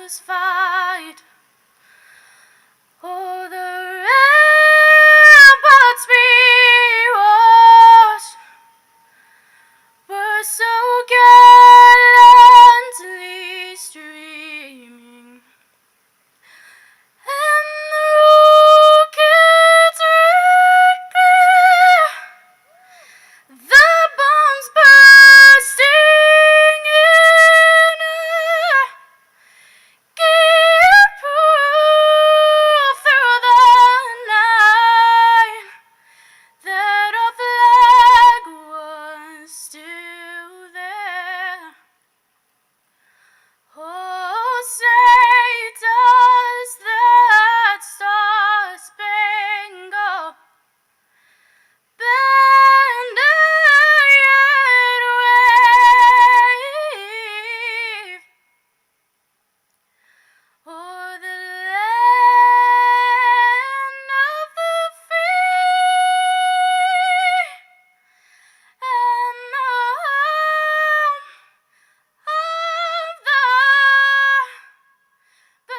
shadows fight. Oh, the ramparts be washed, were so gallantly streaming, and the rockets red glare, the bombs bursting in air, gave proof through the night that our flag was still there. Oh, say does that star-spangled banner yet wave o'er the land of the free and the home of the brave.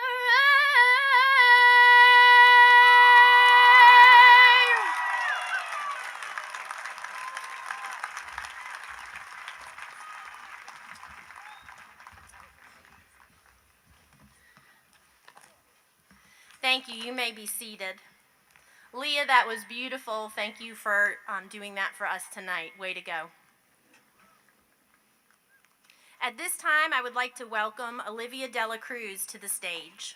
Thank you. You may be seated. Leah, that was beautiful. Thank you for doing that for us tonight. Way to go. At this time, I would like to welcome Olivia Dela Cruz to the stage.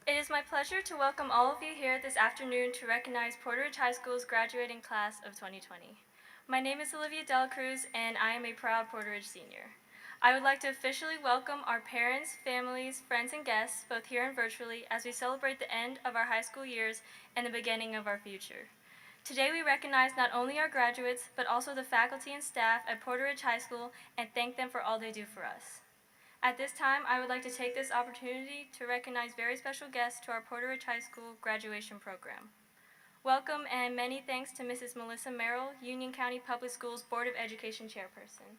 It is my pleasure to welcome all of you here this afternoon to recognize Porter Ridge High School's graduating class of 2020. My name is Olivia Dela Cruz, and I am a proud Porter Ridge senior. I would like to officially welcome our parents, families, friends, and guests, both here and virtually, as we celebrate the end of our high school years and the beginning of our future. Today we recognize not only our graduates, but also the faculty and staff at Porter Ridge High School and thank them for all they do for us. At this time, I would like to take this opportunity to recognize very special guests to our Porter Ridge High School graduation program. Welcome and many thanks to Mrs. Melissa Merrill, Union County Public Schools Board of Education Chairperson.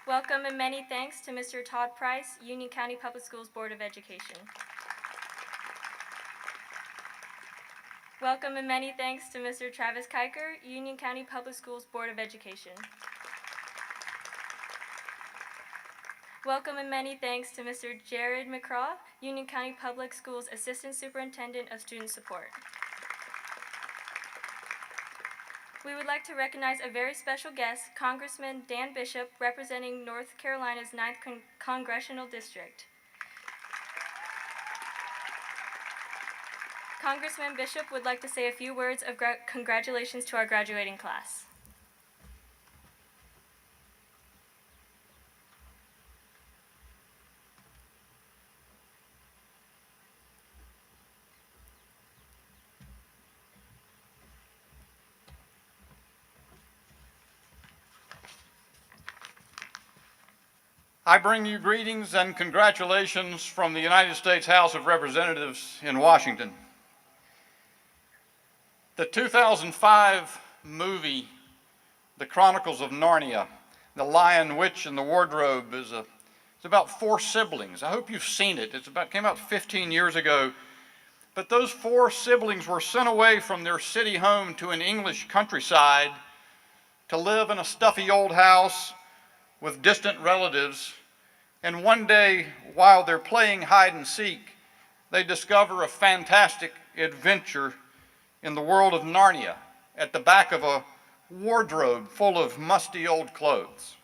Welcome and many thanks to Mr. Todd Price, Union County Public Schools Board of Education. Welcome and many thanks to Mr. Travis Kiker, Union County Public Schools Board of Education. Welcome and many thanks to Mr. Jared McCraw, Union County Public Schools Assistant Superintendent of Student Support. We would like to recognize a very special guest, Congressman Dan Bishop, representing North Carolina's 9th Congressional District. Congressman Bishop would like to say a few words of congratulations to our graduating class. I bring you greetings and congratulations from the United States House of Representatives in Washington. The 2005 movie, The Chronicles of Narnia, The Lion, Witch, and the Wardrobe, it's about 4 siblings. I hope you've seen it. Came out 15 years ago. But those 4 siblings were sent away from their city home to an English countryside to live in a stuffy old house with distant relatives. And one day, while they're playing hide and seek, they discover a fantastic adventure in the world of Narnia at the back of a wardrobe full of musty old clothes.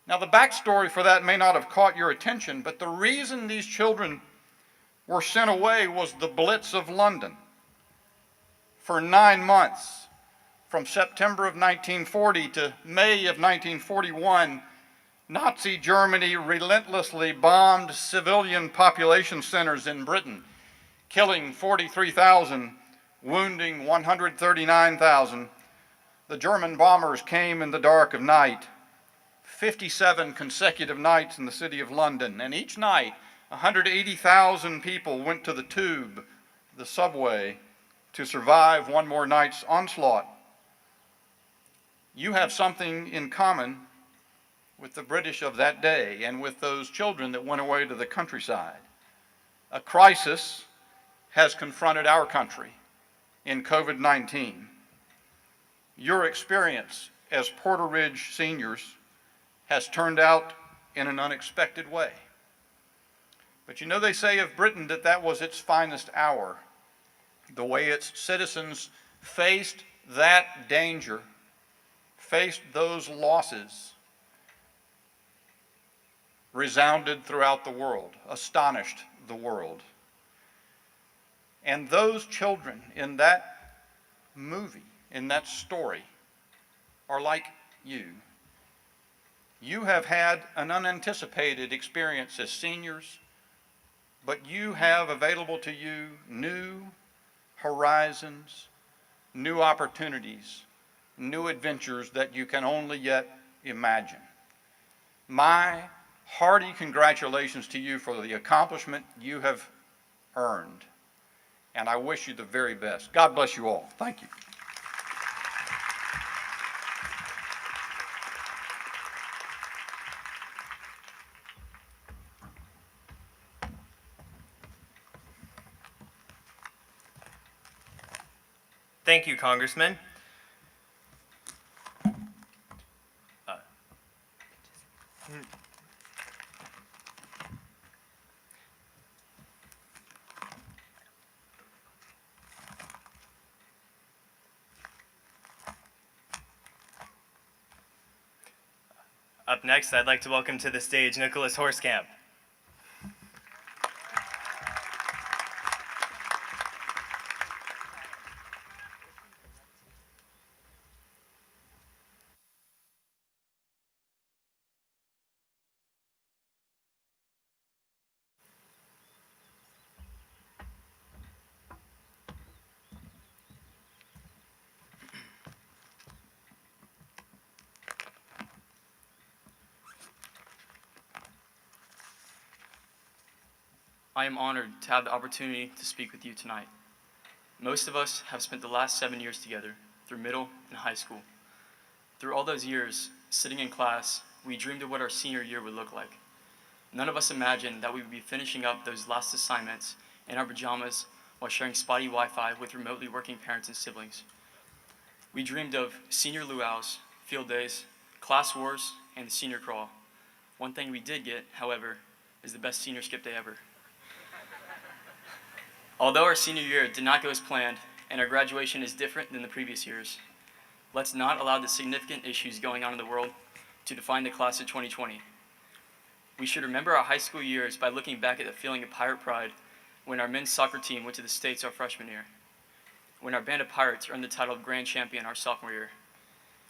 Now, the backstory for that may not have caught your attention, but the reason these children were sent away was the Blitz of London. For 9 months, from September of 1940 to May of 1941, Nazi Germany relentlessly bombed civilian population centers in Britain, killing 43,000, wounding 139,000. The German bombers came in the dark of night, 57 consecutive nights in the city of London, and each night 180,000 people went to the tube, the subway, to survive one more night's onslaught. You have something in common with the British of that day and with those children that went away to the countryside. A crisis has confronted our country in COVID-19. Your experience as Porter Ridge seniors has turned out in an unexpected way. But you know, they say of Britain that that was its finest hour. The way its citizens faced that danger, faced those losses, resounded throughout the world, astonished the world. And those children in that movie, in that story, are like you. You have had an unanticipated experience as seniors, but you have available to you new horizons, new opportunities, new adventures that you can only yet imagine. My hearty congratulations to you for the accomplishment you have earned, and I wish you the very best. God bless you all. Thank you. Thank you, Congressman. Up next, I'd like to welcome to the stage Nikolas Horskamp. I am honored to have the opportunity to speak with you tonight. Most of us have spent the last 7 years together through middle and high school. Through all those years, sitting in class, we dreamed of what our senior year would look like. None of us imagined that we would be finishing up those last assignments in our pajamas while sharing spotty Wi-Fi with remotely working parents and siblings. We dreamed of senior luau's, field days, class wars, and the senior crawl. One thing we did get, however, is the best senior skip day ever. Although our senior year did not go as planned and our graduation is different than the previous years, let's not allow the significant issues going on in the world to define the class of 2020. We should remember our high school years by looking back at the feeling of pirate pride when our men's soccer team went to the States our freshman year, when our band of pirates earned the title of grand champion our sophomore year,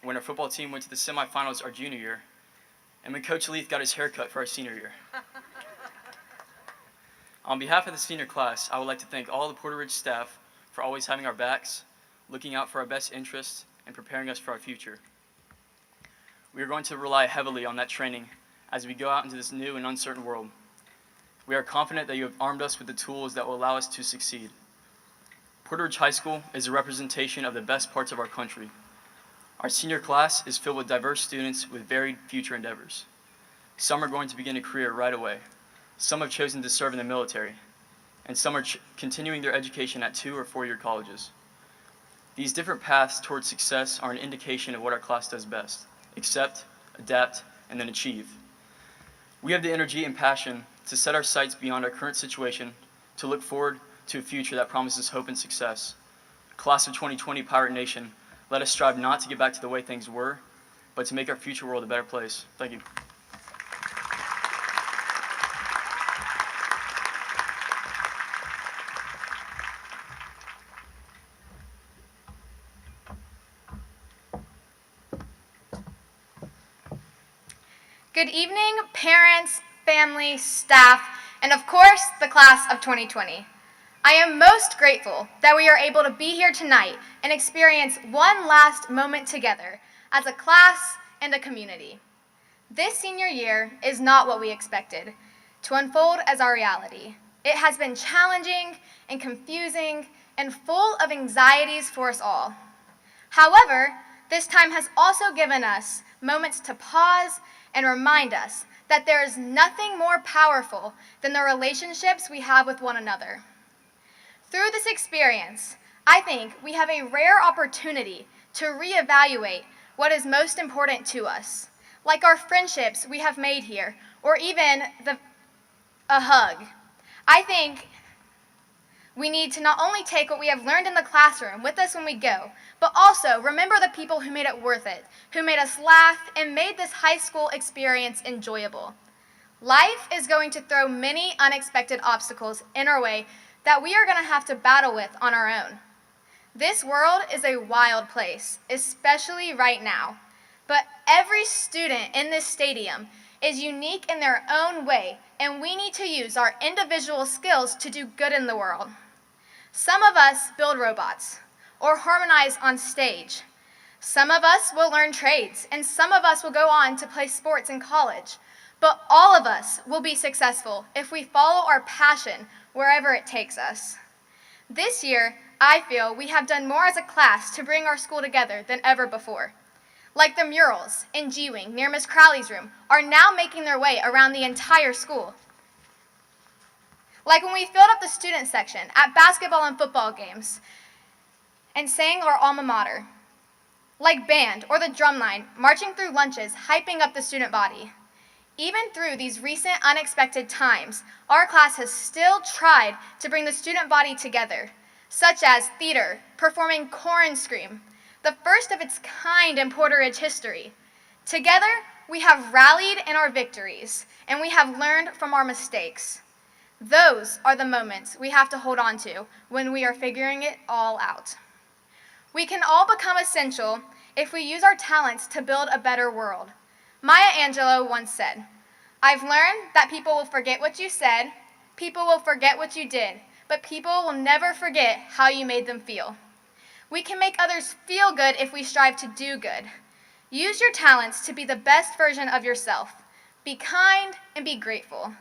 when our football team went to the semifinals our junior year, and when Coach Leith got his hair cut for our senior year. On behalf of the senior class, I would like to thank all the Porter Ridge staff for always having our backs, looking out for our best interests, and preparing us for our future. We are going to rely heavily on that training as we go out into this new and uncertain world. We are confident that you have armed us with the tools that will allow us to succeed. Porter Ridge High School is a representation of the best parts of our country. Our senior class is filled with diverse students with varied future endeavors. Some are going to begin a career right away. Some have chosen to serve in the military, and some are continuing their education at 2- or 4-year colleges. These different paths towards success are an indication of what our class does best: accept, adapt, and then achieve. We have the energy and passion to set our sights beyond our current situation, to look forward to a future that promises hope and success. Class of 2020 Pirate Nation, let us strive not to get back to the way things were, but to make our future world a better place. Thank you. Good evening, parents, family, staff, and of course, the class of 2020. I am most grateful that we are able to be here tonight and experience one last moment together as a class and a community. This senior year is not what we expected. to unfold as our reality. It has been challenging and confusing and full of anxieties for us all. However, this time has also given us moments to pause and remind us that there is nothing more powerful than the relationships we have with one another. Through this experience, I think we have a rare opportunity to reevaluate what is most important to us, like our friendships we have made here, or even a hug. I think we need to not only take what we have learned in the classroom with us when we go, but also remember the people who made it worth it, who made us laugh and made this high school experience enjoyable. Life is going to throw many unexpected obstacles in our way that we are going to have to battle with on our own. This world is a wild place, especially right now. But every student in this stadium is unique in their own way, and we need to use our individual skills to do good in the world. Some of us build robots or harmonize on stage. Some of us will learn trades, and some of us will go on to play sports in college. But all of us will be successful if we follow our passion wherever it takes us. This year, I feel we have done more as a class to bring our school together than ever before. Like the murals in G-Wing near Miss Crowley's room are now making their way around the entire school. Like when we filled up the student section at basketball and football games and sang our alma mater. Like band or the drumline marching through lunches, hyping up the student body. Even through these recent unexpected times, our class has still tried to bring the student body together, such as theater, performing Corn Scream, the first of its kind in Porter Ridge history. Together, we have rallied in our victories, and we have learned from our mistakes. Those are the moments we have to hold on to when we are figuring it all out. We can all become essential if we use our talents to build a better world. Maya Angelou once said, "I've learned that people will forget what you said, people will forget what you did, but people will never forget how you made them feel." We can make others feel good if we strive to do good. Use your talents to be the best version of yourself. Be kind and be grateful.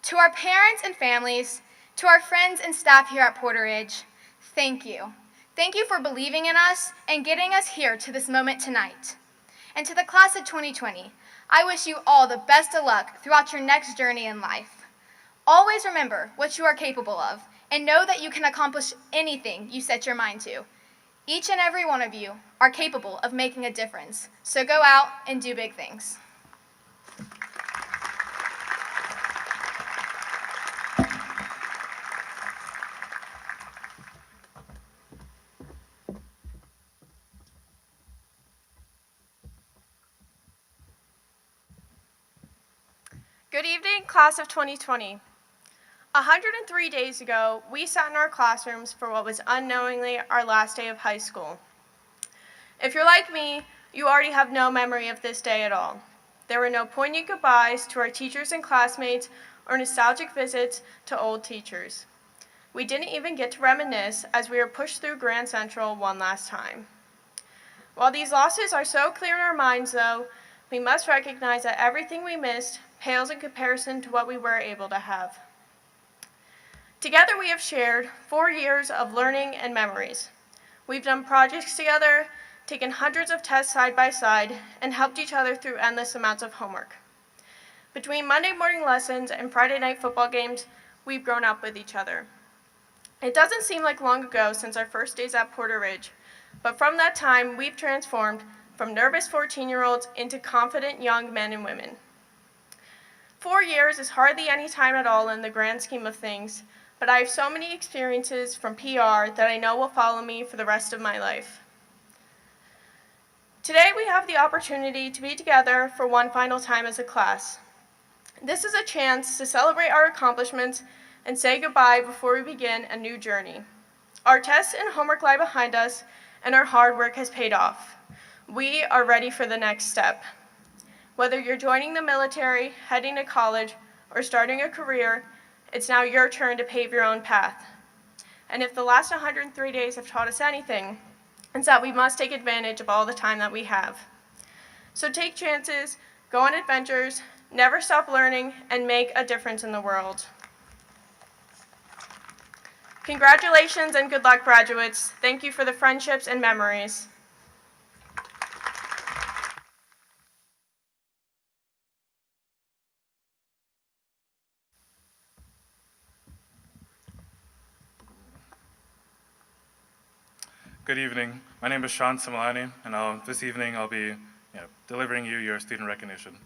To our parents and families, to our friends and staff here at Porter Ridge, thank you. Thank you for believing in us and getting us here to this moment tonight. And to the class of 2020, I wish you all the best of luck throughout your next journey in life. Always remember what you are capable of and know that you can accomplish anything you set your mind to. Each and every one of you are capable of making a difference, so go out and do big things. Good evening, class of 2020. 103 days ago, we sat in our classrooms for what was unknowingly our last day of high school. If you're like me, you already have no memory of this day at all. There were no poignant goodbyes to our teachers and classmates or nostalgic visits to old teachers. We didn't even get to reminisce as we were pushed through Grand Central one last time. While these losses are so clear in our minds, though, we must recognize that everything we missed pales in comparison to what we were able to have. Together we have shared 4 years of learning and memories. We've done projects together, taken hundreds of tests side by side, and helped each other through endless amounts of homework. Between Monday morning lessons and Friday night football games, we've grown up with each other. It doesn't seem like long ago since our first days at Porter Ridge, but from that time we've transformed from nervous 14-year-olds into confident young men and women. 4 years is hardly any time at all in the grand scheme of things, but I have so many experiences from PR that I know will follow me for the rest of my life. Today we have the opportunity to be together for one final time as a class. This is a chance to celebrate our accomplishments and say goodbye before we begin a new journey. Our tests and homework lie behind us, and our hard work has paid off. We are ready for the next step. Whether you're joining the military, heading to college, or starting a career, it's now your turn to pave your own path. And if the last 103 days have taught us anything, it's that we must take advantage of all the time that we have. So take chances, go on adventures, never stop learning, and make a difference in the world. Congratulations and good luck, graduates. Thank you for the friendships and memories. Good evening. My name is Sean Similani, and this evening I'll be delivering you your student recognition.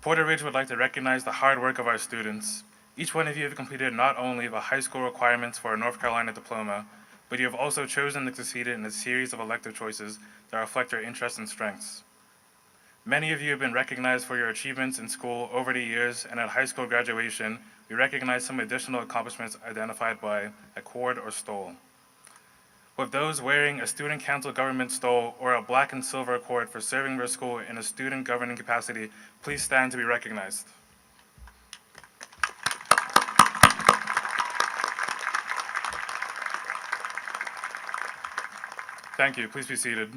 Porter Ridge would like to recognize the hard work of our students. Each one of you have completed not only the high school requirements for a North Carolina diploma, but you have also chosen to succeed in a series of elective choices that reflect your interests and strengths. Many of you have been recognized for your achievements in school over the years, and at high school graduation, we recognize some additional accomplishments identified by a cord or stole. With those wearing a student council government stole or a black and silver cord for serving their school in a student governing capacity, please stand to be recognized. Thank you. Please be seated.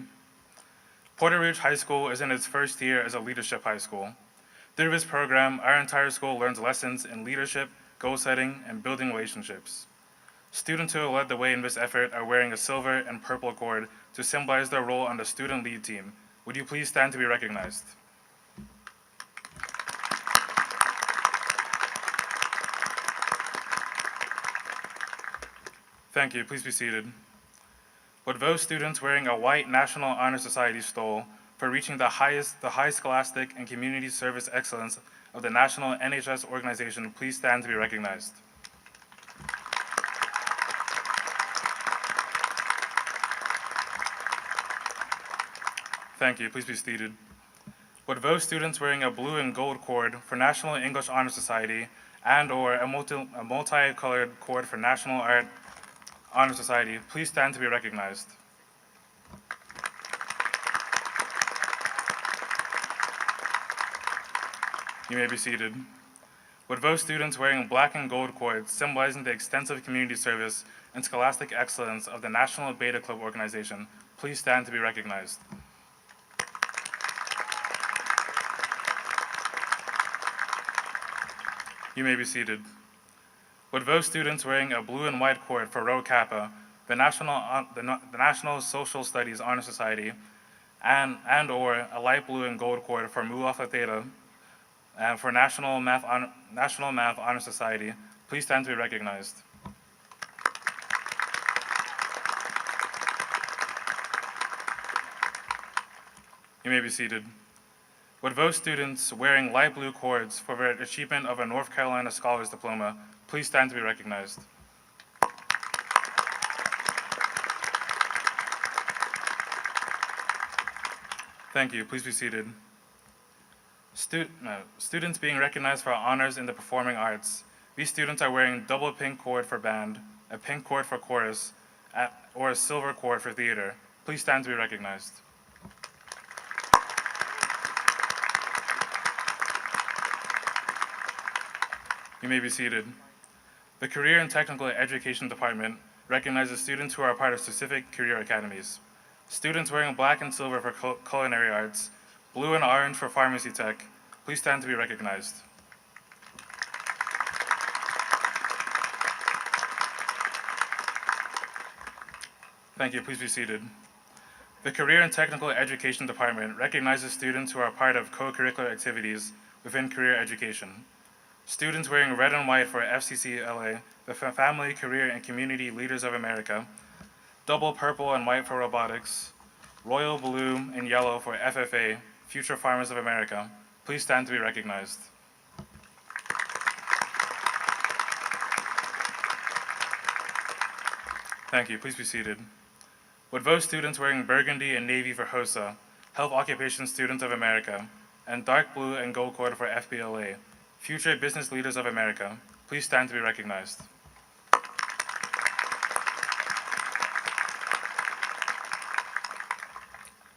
Porter Ridge High School is in its first year as a leadership high school. Through this program, our entire school learns lessons in leadership, goal setting, and building relationships. Students who have led the way in this effort are wearing a silver and purple cord to symbolize their role on the student lead team. Would you please stand to be recognized? Thank you. Please be seated. Would those students wearing a white National Honor Society stole for reaching the high scholastic and community service excellence of the National NHS organization please stand to be recognized? Thank you. Please be seated. Would those students wearing a blue and gold cord for National English Honor Society and/or a multicolored cord for National Art Honor Society please stand to be recognized? You may be seated. Would those students wearing black and gold cords symbolizing the extensive community service and scholastic excellence of the National Beta Club organization please stand to be recognized? You may be seated. Would those students wearing a blue and white cord for Rho Kappa, the National Social Studies Honor Society, and/or a light blue and gold cord for Mu Alpha Theta for National Math Honor Society, please stand to be recognized. You may be seated. Would those students wearing light blue cords for their achievement of a North Carolina Scholars Diploma please stand to be recognized? Thank you. Please be seated. Students being recognized for honors in the performing arts. These students are wearing double pink cord for band, a pink cord for chorus, or a silver cord for theater. Please stand to be recognized. You may be seated. The Career and Technical Education Department recognizes students who are part of specific career academies. Students wearing black and silver for culinary arts, blue and orange for pharmacy tech, please stand to be recognized. Thank you. Please be seated. The Career and Technical Education Department recognizes students who are part of co-curricular activities within career education. Students wearing red and white for FCCLA, the Family, Career, and Community Leaders of America, double purple and white for robotics, royal blue and yellow for FFA, Future Farmers of America, please stand to be recognized. Thank you. Please be seated. Would those students wearing burgundy and navy for HOSA, Health Occupation Students of America, and dark blue and gold cord for FBLA, Future Business Leaders of America, please stand to be recognized.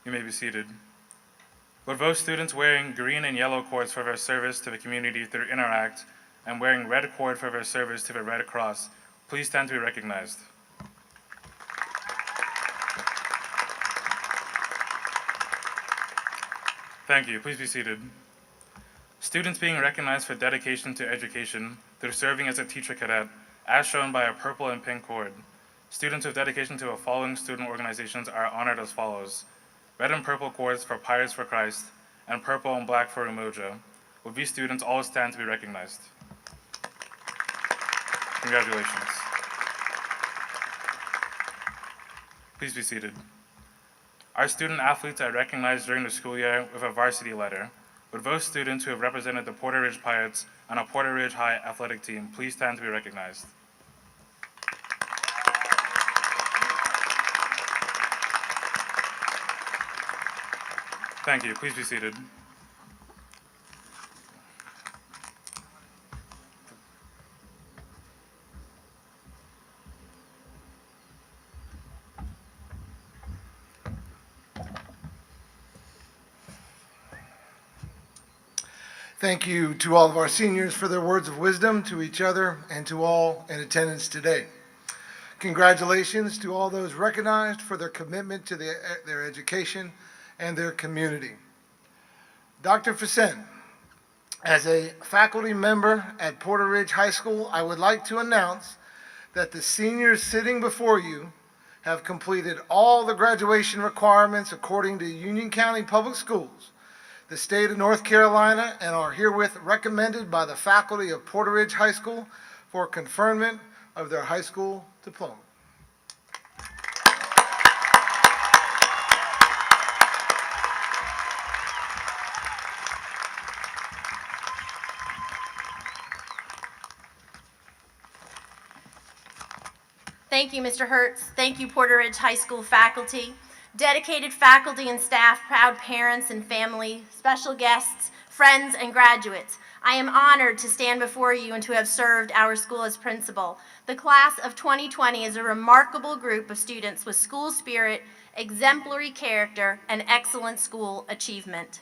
You may be seated. Would those students wearing green and yellow cords for their service to the community through Interact and wearing red cord for their service to the Red Cross, please stand to be recognized. Thank you. Please be seated. Students being recognized for dedication to education through serving as a teacher cadet, as shown by a purple and pink cord. Students with dedication to the following student organizations are honored as follows: red and purple cords for Pirates for Christ, and purple and black for Umoja. Will these students all stand to be recognized? Congratulations. Please be seated. Our student athletes are recognized during the school year with a varsity letter. Would those students who have represented the Porter Ridge Pirates on a Porter Ridge High athletic team please stand to be recognized? Thank you. Please be seated. Thank you to all of our seniors for their words of wisdom to each other and to all in attendance today. Congratulations to all those recognized for their commitment to their education and their community. Dr. Facen, as a faculty member at Porter Ridge High School, I would like to announce that the seniors sitting before you have completed all the graduation requirements according to Union County Public Schools, the state of North Carolina, and are herewith recommended by the faculty of Porter Ridge High School for conferment of their high school diploma. Thank you, Mr. Hertz. Thank you, Porter Ridge High School faculty, dedicated faculty and staff, proud parents and family, special guests, friends, and graduates. I am honored to stand before you and to have served our school as principal. The class of 2020 is a remarkable group of students with school spirit, exemplary character, and excellent school achievement.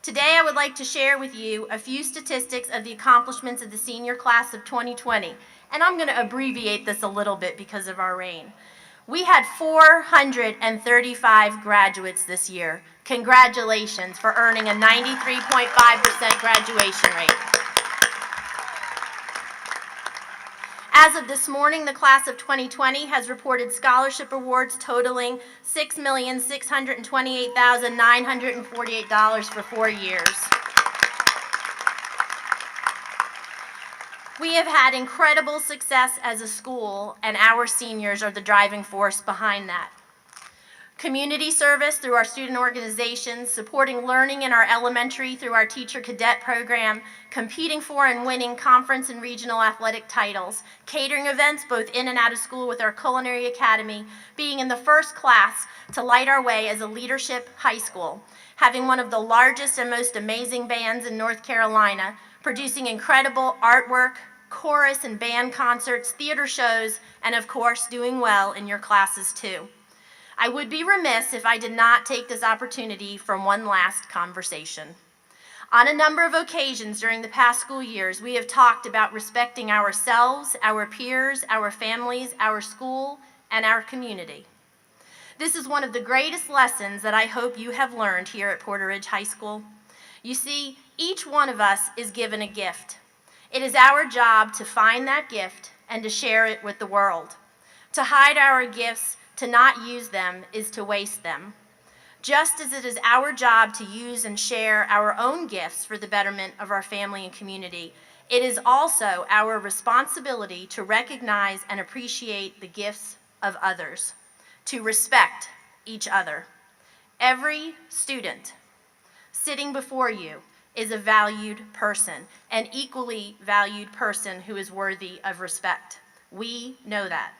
Today, I would like to share with you a few statistics of the accomplishments of the senior class of 2020, and I'm going to abbreviate this a little bit because of our rain. We had 435 graduates this year. Congratulations for earning a 93.5% graduation rate. As of this morning, the class of 2020 has reported scholarship awards totaling $6,628,948 for 4 years. We have had incredible success as a school, and our seniors are the driving force behind that. Community service through our student organizations, supporting learning in our elementary through our teacher cadet program, competing for and winning conference and regional athletic titles, catering events both in and out of school with our culinary academy, being in the first class to light our way as a leadership high school, having one of the largest and most amazing bands in North Carolina, producing incredible artwork, chorus and band concerts, theater shows, and of course, doing well in your classes too. I would be remiss if I did not take this opportunity for one last conversation. On a number of occasions during the past school years, we have talked about respecting ourselves, our peers, our families, our school, and our community. This is one of the greatest lessons that I hope you have learned here at Porter Ridge High School. You see, each one of us is given a gift. It is our job to find that gift and to share it with the world. To hide our gifts, to not use them, is to waste them. Just as it is our job to use and share our own gifts for the betterment of our family and community, it is also our responsibility to recognize and appreciate the gifts of others, to respect each other. Every student sitting before you is a valued person, an equally valued person who is worthy of respect. We know that.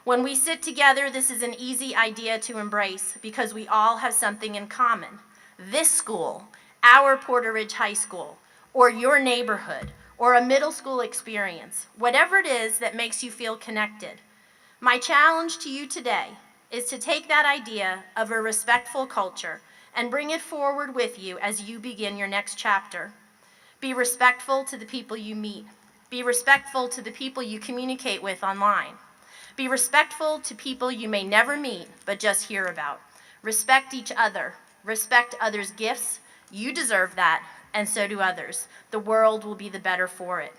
When we sit together, this is an easy idea to embrace because we all have something in common. This school, our Porter Ridge High School, or your neighborhood, or a middle school experience, whatever it is that makes you feel connected. My challenge to you today is to take that idea of a respectful culture and bring it forward with you as you begin your next chapter. Be respectful to the people you meet. Be respectful to the people you communicate with online. Be respectful to people you may never meet, but just hear about. Respect each other. Respect others' gifts. You deserve that. and so do others. The world will be the better for it.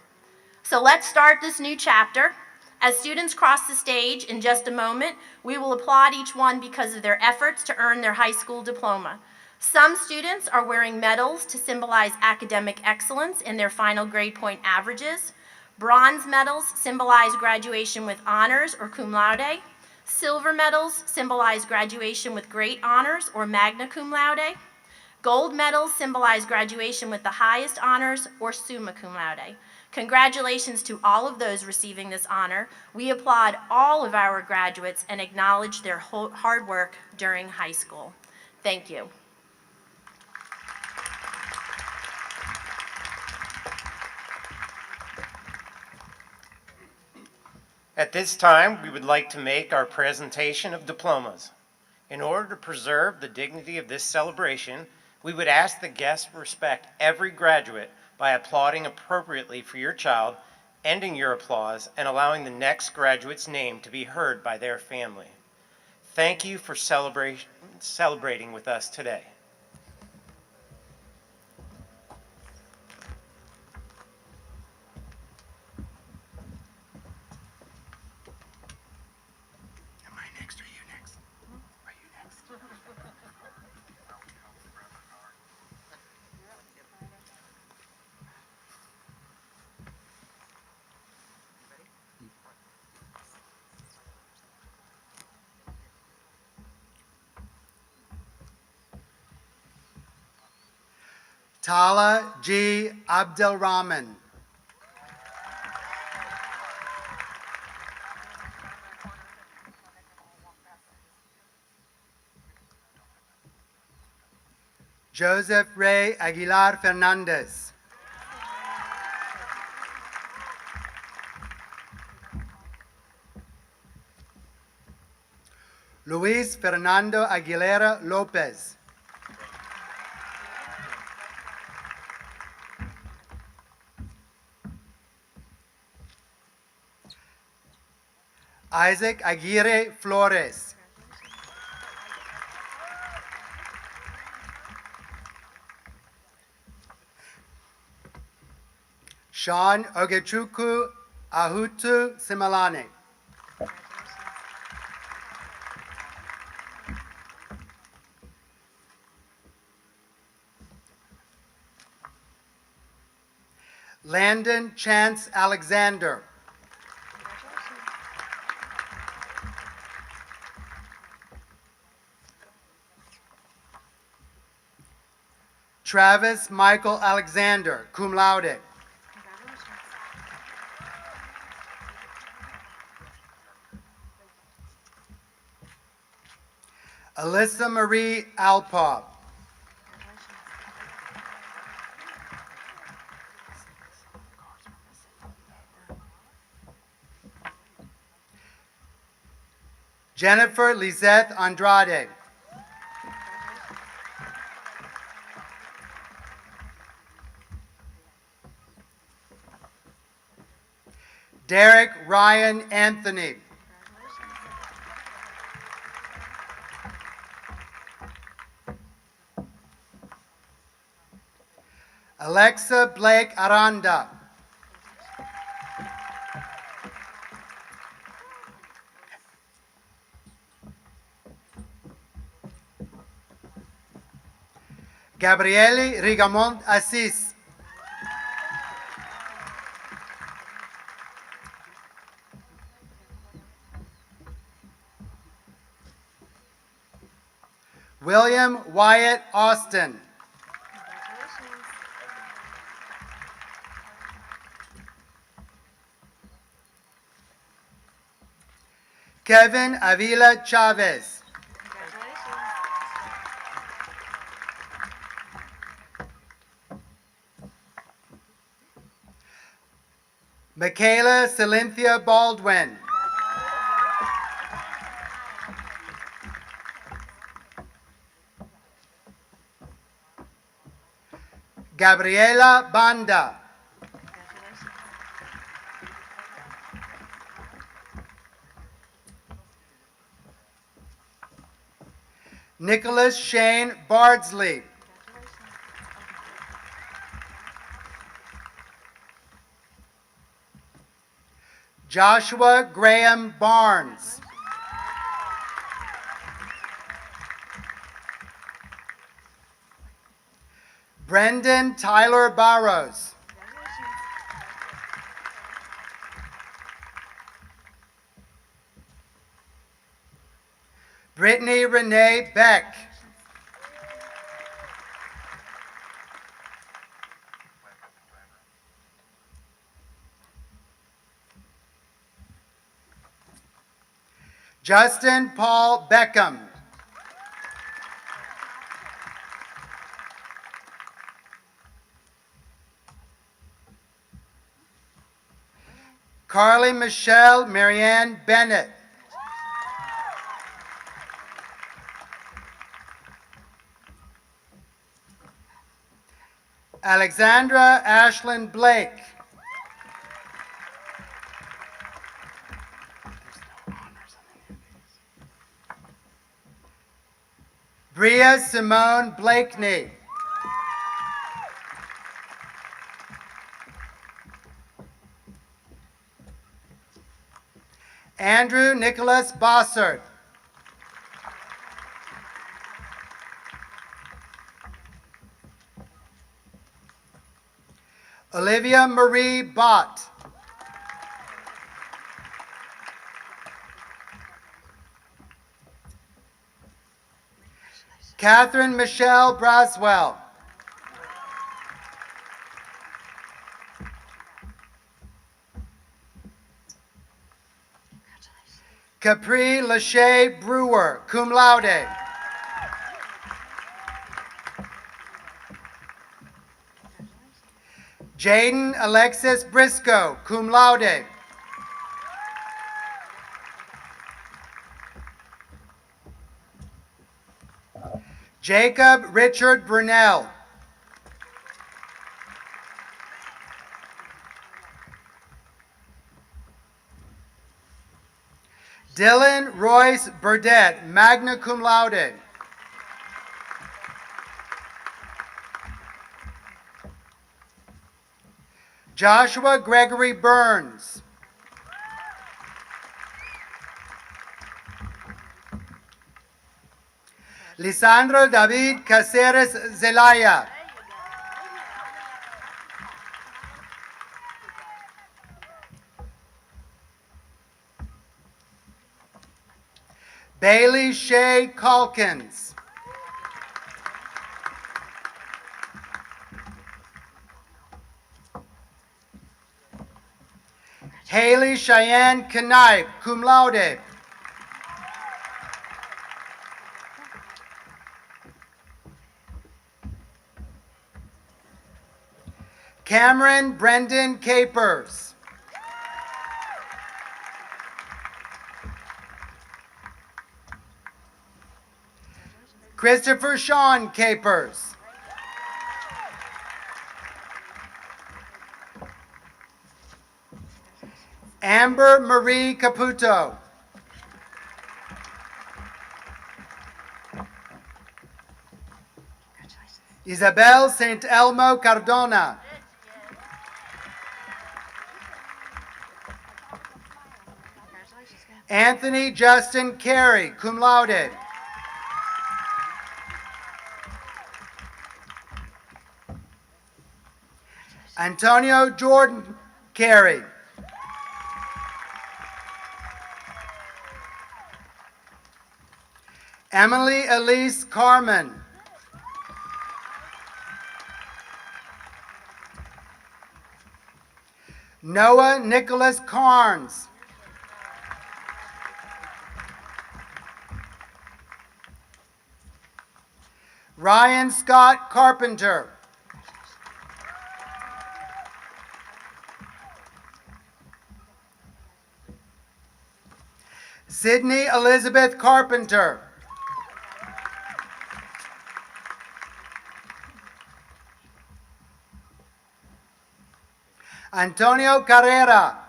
So let's start this new chapter. As students cross the stage in just a moment, we will applaud each one because of their efforts to earn their high school diploma. Some students are wearing medals to symbolize academic excellence in their final grade point averages. Bronze medals symbolize graduation with honors or cum laude. Silver medals symbolize graduation with great honors or magna cum laude. Gold medals symbolize graduation with the highest honors or summa cum laude. Congratulations to all of those receiving this honor. We applaud all of our graduates and acknowledge their hard work during high school. Thank you. At this time, we would like to make our presentation of diplomas. In order to preserve the dignity of this celebration, we would ask the guests respect every graduate by applauding appropriately for your child, ending your applause, and allowing the next graduate's name to be heard by their family. Thank you for celebrating with us today. Am I next or you next? Are you next? Tala G. Abdelrahman. Joseph Ray Aguilar Fernandez. Luis Fernando Aguilera Lopez. Isaac Aguirre Flores. Sean Ogechukwu Ahutu Simalane. Landon Chance Alexander. Travis Michael Alexander, cum laude. Alyssa Marie Alpov. Jennifer Lizeth Andrade. Derek Ryan Anthony. Alexa Blake Aranda. Gabriele Rigamont Assis. William Wyatt Austin. Kevin Avila Chavez. Michaela Cynthia Baldwin. Gabriela Banda. Nikolas Shane Bardsley. Joshua Graham Barnes. Brendan Tyler Barrows. Brittany Renee Beck. Justin Paul Beckham. Carly Michelle Marianne Bennett. Alexandra Ashlyn Blake. Bria Simone Blakeney. Andrew Nicholas Bossert. Olivia Marie Bott. Catherine Michelle Braswell. Capri Lachey Brewer, cum laude. Jaden Alexis Briscoe, cum laude. Jacob Richard Brunel. Dylan Royce Burdett, magna cum laude. Joshua Gregory Burns. Lisandro David Caceres Zelaya. Bailey Shea Calkins. Haley Cheyenne Knipe, cum laude. Cameron Brendan Capers. Christopher Sean Capers. Amber Marie Caputo. Isabel St. Elmo Cardona. Anthony Justin Carey, cum laude. Antonio Jordan Carey. Emily Elise Carmen. Noah Nicholas Carnes. Ryan Scott Carpenter. Sydney Elizabeth Carpenter. Antonio Carrera.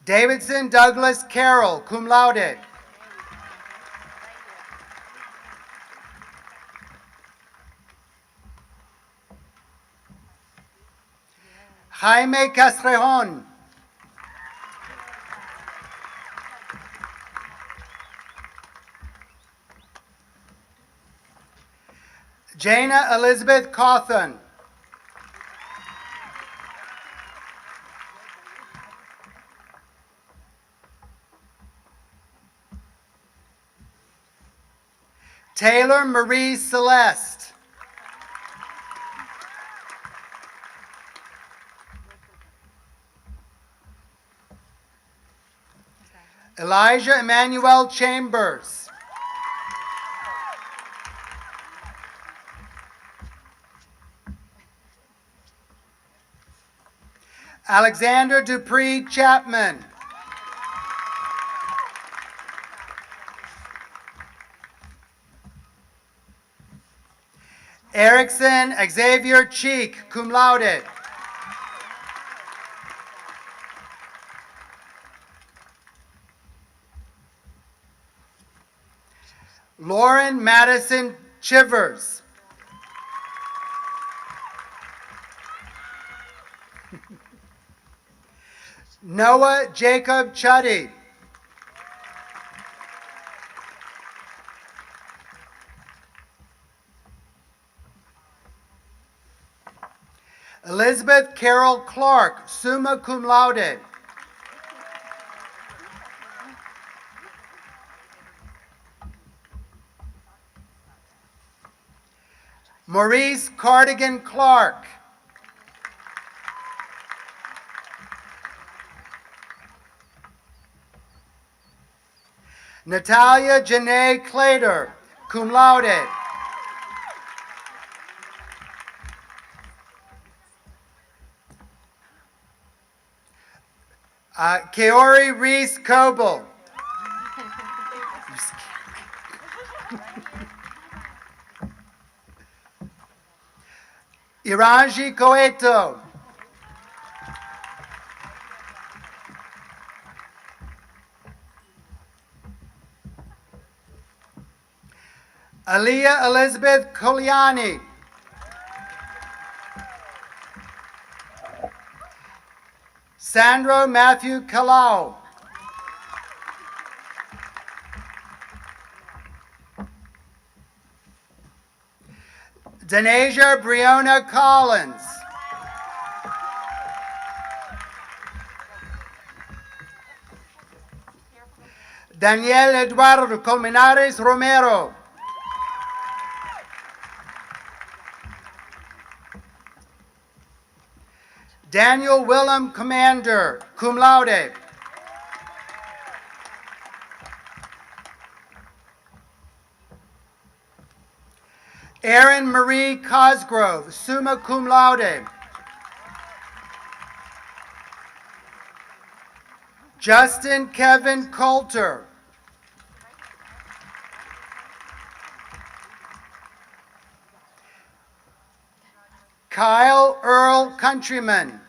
Davidson Douglas Carroll, cum laude. Jaime Castrejon. Jana Elizabeth Cawthon. Taylor Marie Celeste. Elijah Emmanuel Chambers. Alexander Dupree Chapman. Erickson Xavier Cheek, cum laude. Lauren Madison Chivers. Noah Jacob Chuddy. Elizabeth Carol Clark, summa cum laude. Maurice Cardigan Clark. Natalia Janae Clater, cum laude. Keori Reese Coble. Iranji Coeto. Aliyah Elizabeth Coliani. Sandro Matthew Kalau. Denasia Briona Collins. Daniel Eduardo Colmenares Romero. Daniel Willem Commander, cum laude. Erin Marie Cosgrove, summa cum laude. Justin Kevin Coulter. Kyle Earl Countryman.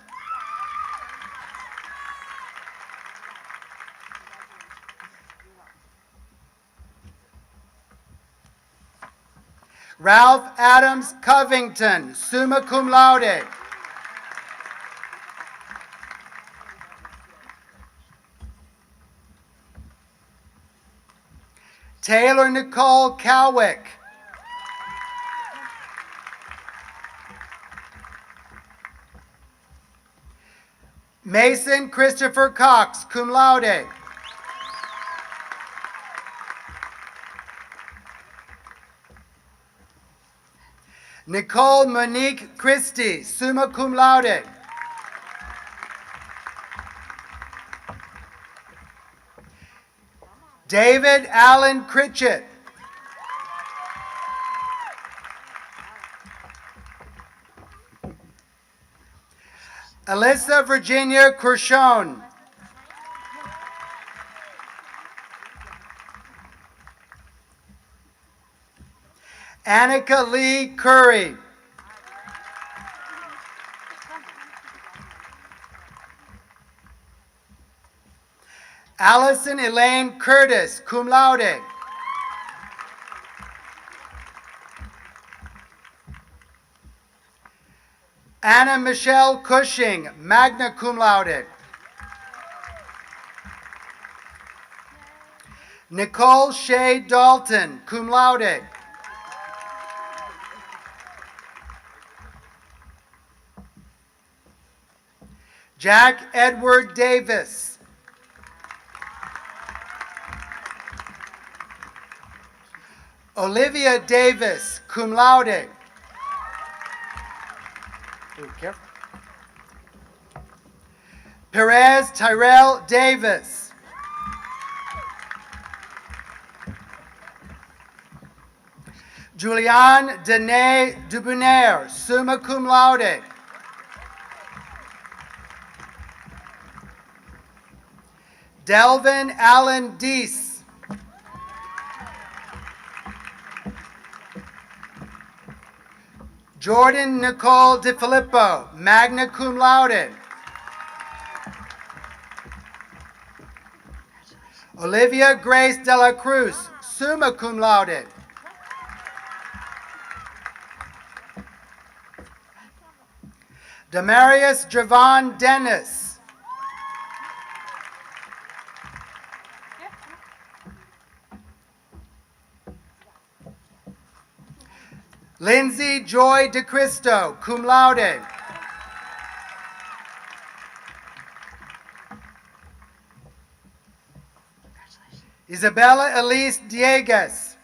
Ralph Adams Covington, summa cum laude. Taylor Nicole Cowick. Mason Christopher Cox, cum laude. Nicole Monique Christie, summa cum laude. David Allen Critchett. Alyssa Virginia Kershon. Annika Lee Curry. Allison Elaine Curtis, cum laude. Anna Michelle Cushing, magna cum laude. Nicole Shea Dalton, cum laude. Jack Edward Davis. Olivia Davis, cum laude. Ooh, careful. Perez Tyrell Davis. Julianne Danae Dubunaire, summa cum laude. Delvin Allen Deese. Jordan Nicole DiFilippo, magna cum laude. Olivia Grace de la Cruz, summa cum laude. Demarius Javon Dennis. Lindsay Joy DeCristo, cum laude. Isabella Elise Diegues.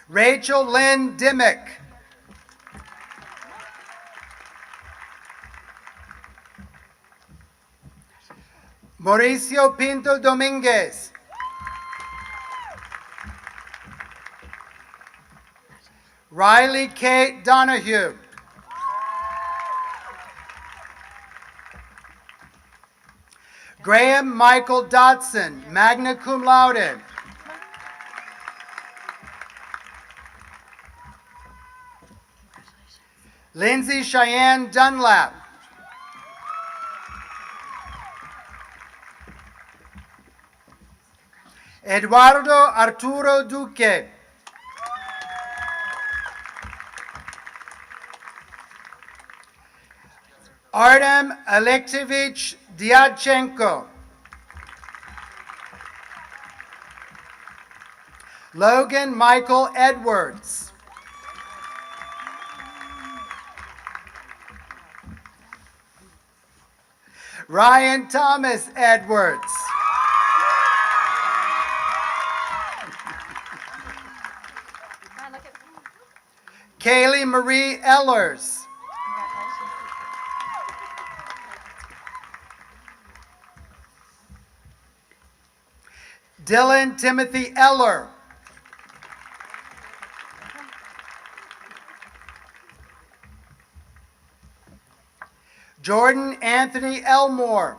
Rachel Lynn Dimmick. Mauricio Pinto Dominguez. Riley Kate Donahue. Graham Michael Dotson, magna cum laude. Lindsay Cheyenne Dunlap. Eduardo Arturo Duque. Artem Alexeyevich Dyachenko. Logan Michael Edwards. Ryan Thomas Edwards. Kaylee Marie Ellers. Dylan Timothy Eller. Jordan Anthony Elmore.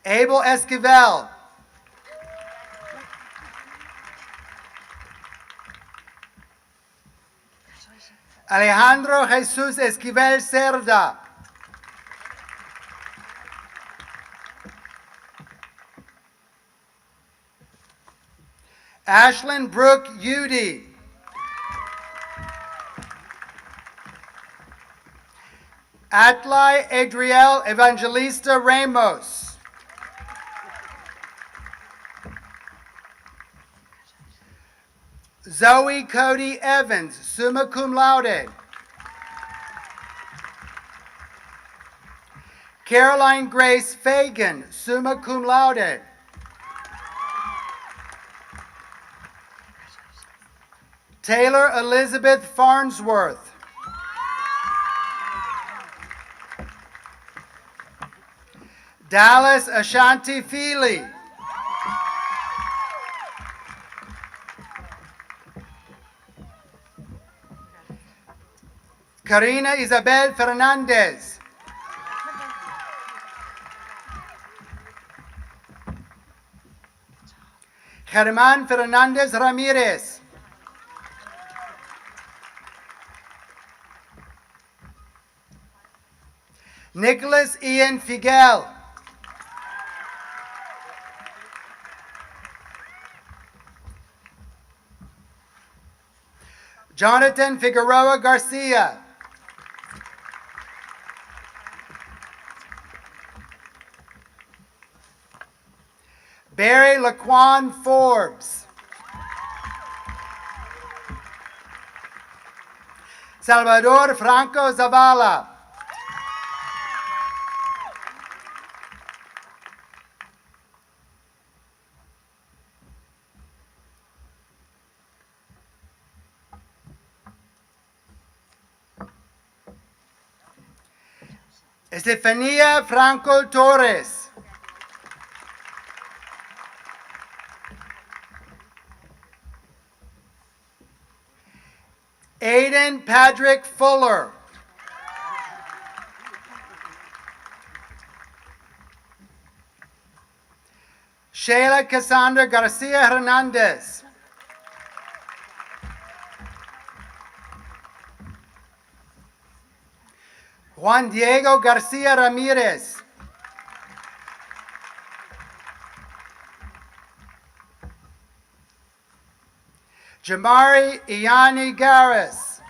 Abel Esquivel. Alejandro Jesus Esquivel Cerda. Ashlyn Brooke Udy. Atlai Adriel Evangelista Ramos. Zoe Cody Evans, summa cum laude. Caroline Grace Fagan, summa cum laude. Taylor Elizabeth Farnsworth. Dallas Ashanti Feely. Karina Isabel Fernandez. Germán Fernandez Ramirez. Nicholas Ian Figel. Jonathan Figueroa Garcia. Barry Laquan Forbes. Salvador Franco Zavala. Estefania Franco Torres. Aiden Patrick Fuller. Shayla Cassandra Garcia Hernandez. Juan Diego Garcia Ramirez. Jamari Iani Garris.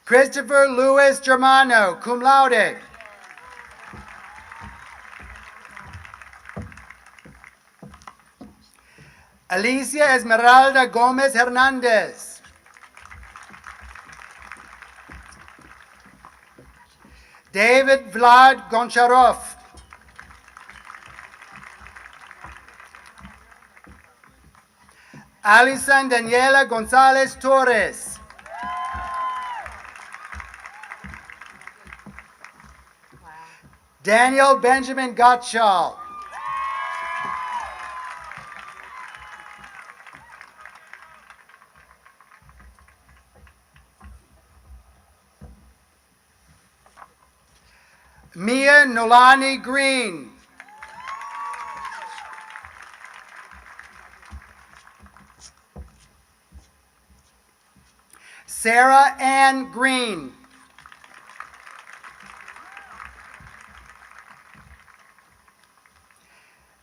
Christopher Luis Germano, cum laude. Alicia Esmeralda Gomez Hernandez. David Vlad Goncharov. Alison Daniela Gonzalez Torres. Daniel Benjamin Gottschall. Mia Nolani Green. Sarah Ann Green.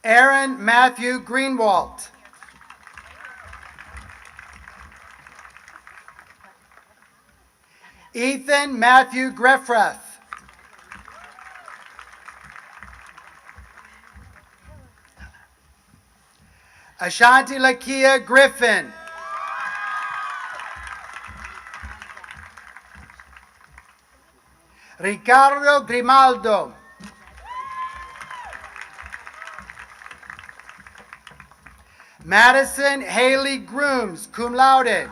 Aaron Matthew Greenwald. Ethan Matthew Greffrath. Ashanti Lakia Griffin. Ricardo Grimaldo. Madison Haley Grooms, cum laude.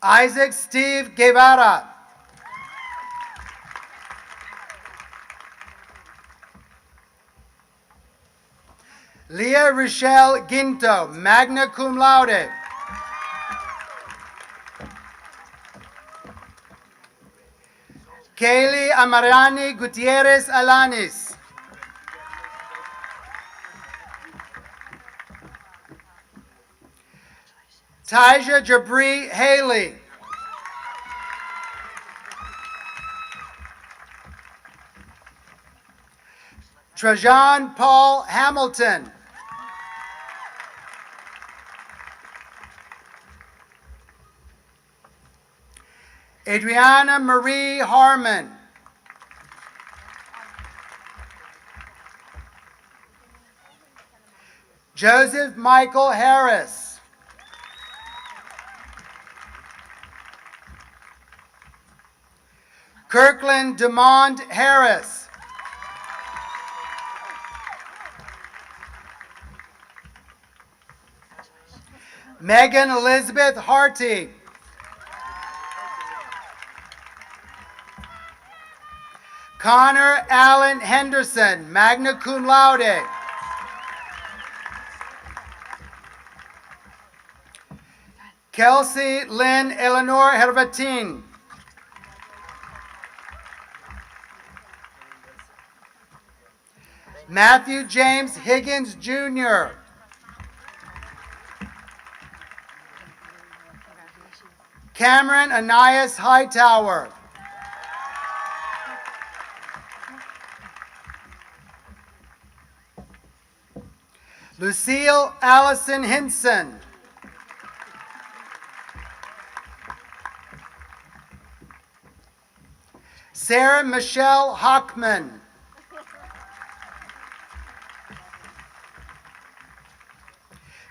Isaac Steve Guevara. Leah Rochelle Ginto, magna cum laude. Kaylee Amarani Gutierrez Alanis. Tyja Jabri Haley. Trajan Paul Hamilton. Adriana Marie Harmon. Joseph Michael Harris. Kirkland Demond Harris. Megan Elizabeth Harty. Connor Allen Henderson, magna cum laude. Kelsey Lynn Eleanor Hervatin. Matthew James Higgins Jr. Cameron Ananias Hightower. Lucille Allison Hinson. Sarah Michelle Hockman.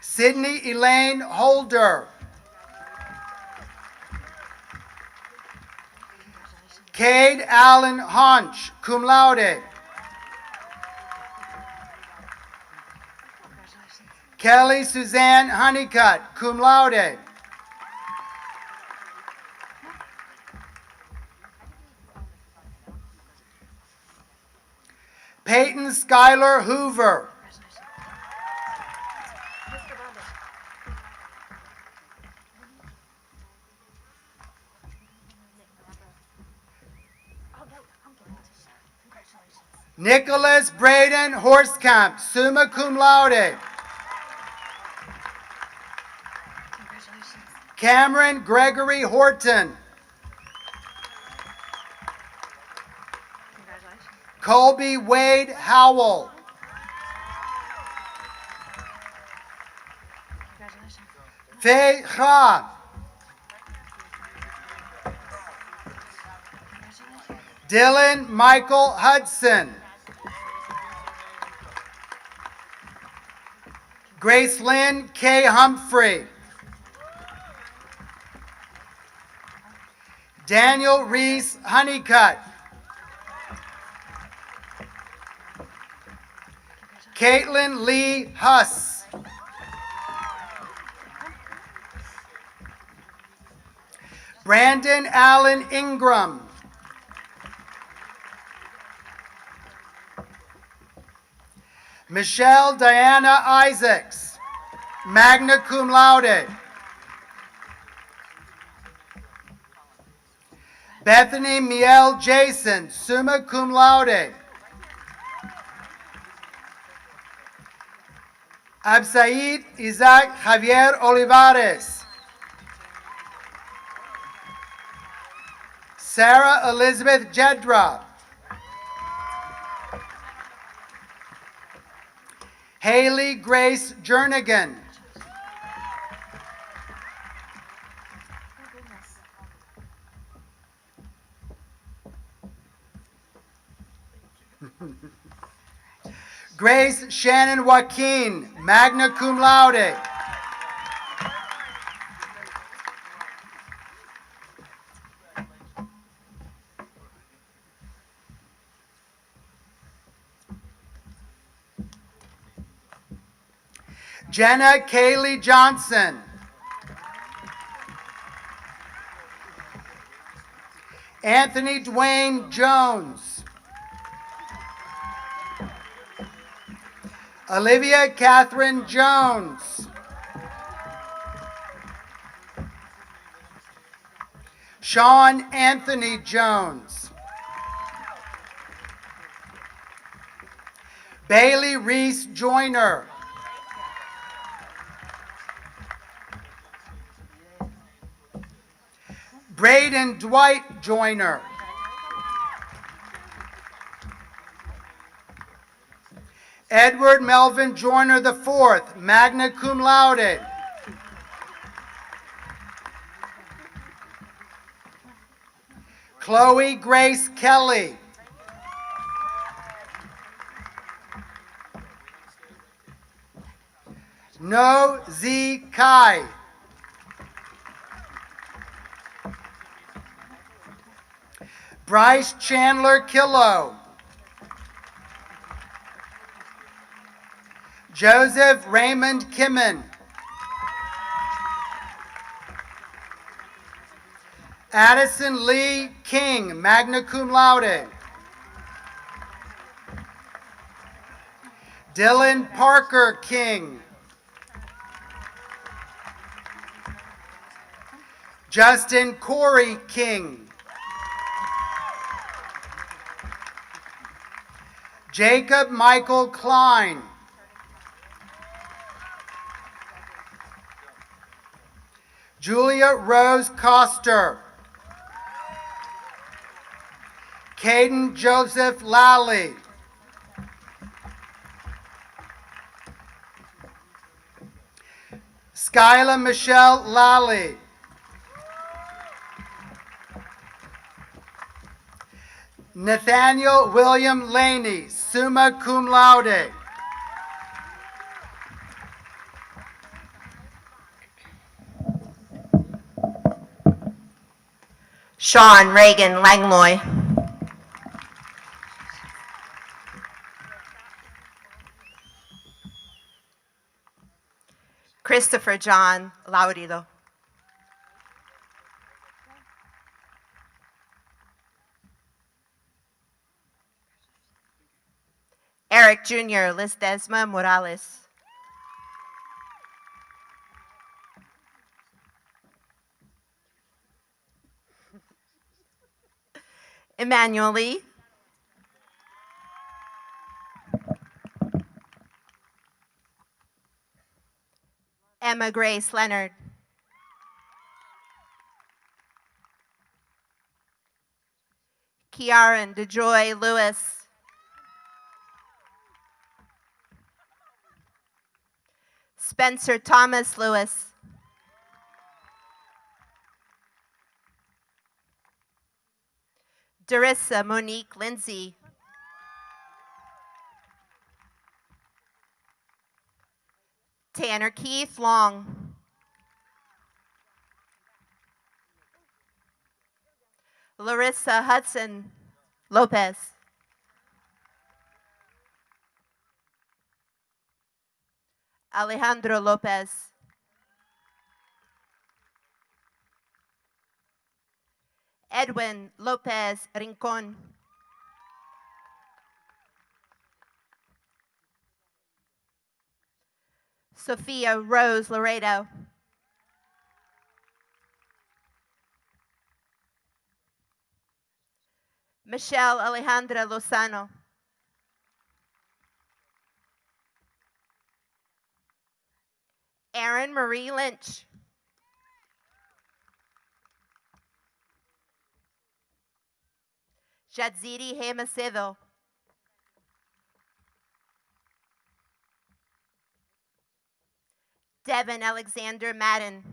Sydney Elaine Holder. Cade Allen Honch, cum laude. Kelly Suzanne Honeycutt, cum laude. Peyton Schuyler Hoover. Nikolas Braden Horskamp, summa cum laude. Cameron Gregory Horton. Colby Wade Howell. Faye Kha. Dylan Michael Hudson. Grace Lynn K. Humphrey. Daniel Reese Honeycutt. Caitlin Lee Huss. Brandon Allen Ingram. Michelle Diana Isaacs, magna cum laude. Bethany Miel Jason, summa cum laude. Absaid Isaac Javier Olivares. Sarah Elizabeth Jedra. Haley Grace Jernigan. Grace Shannon Joaquin, magna cum laude. Jenna Kaylee Johnson. Anthony Dwayne Jones. Olivia Catherine Jones. Sean Anthony Jones. Bailey Reese Joyner. Braden Dwight Joyner. Edward Melvin Joyner IV, magna cum laude. Chloe Grace Kelly. No Z Kai. Bryce Chandler Killow. Joseph Raymond Kimmen. Addison Lee King, magna cum laude. Dylan Parker King. Justin Corey King. Jacob Michael Klein. Julia Rose Coster. Caden Joseph Lally. Skyla Michelle Lally. Nathaniel William Laney, summa cum laude. Sean Reagan Langloy. Christopher John Laurido. Eric Jr. Lisdesma Morales. Emmanuel Lee. Emma Grace Leonard. Kiaran DeJoy Lewis. Spencer Thomas Lewis. Darissa Monique Lindsay. Tanner Keith Long. Larissa Hudson Lopez. Alejandro Lopez. Edwin Lopez Rincon. Sophia Rose Laredo. Michelle Alejandra Lozano. Erin Marie Lynch. Jadzidi Hemacedo. Devin Alexander Madden.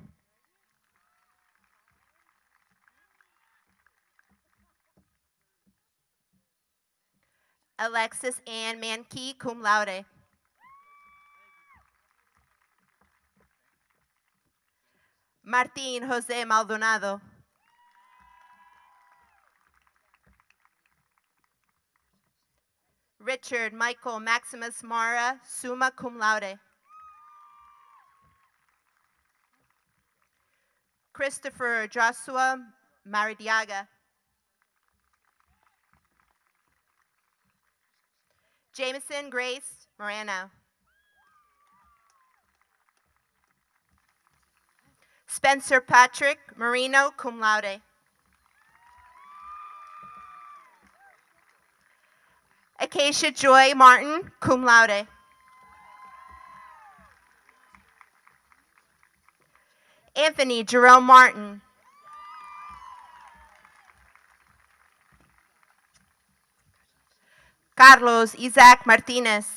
Alexis Ann Mankey, cum laude. Martín José Maldonado. Richard Michael Maximus Mara, summa cum laude. Christopher Joshua Maridiaga. Jameson Grace Morano. Spencer Patrick Marino, cum laude. Acacia Joy Martin, cum laude. Anthony Jerome Martin. Carlos Isaac Martinez.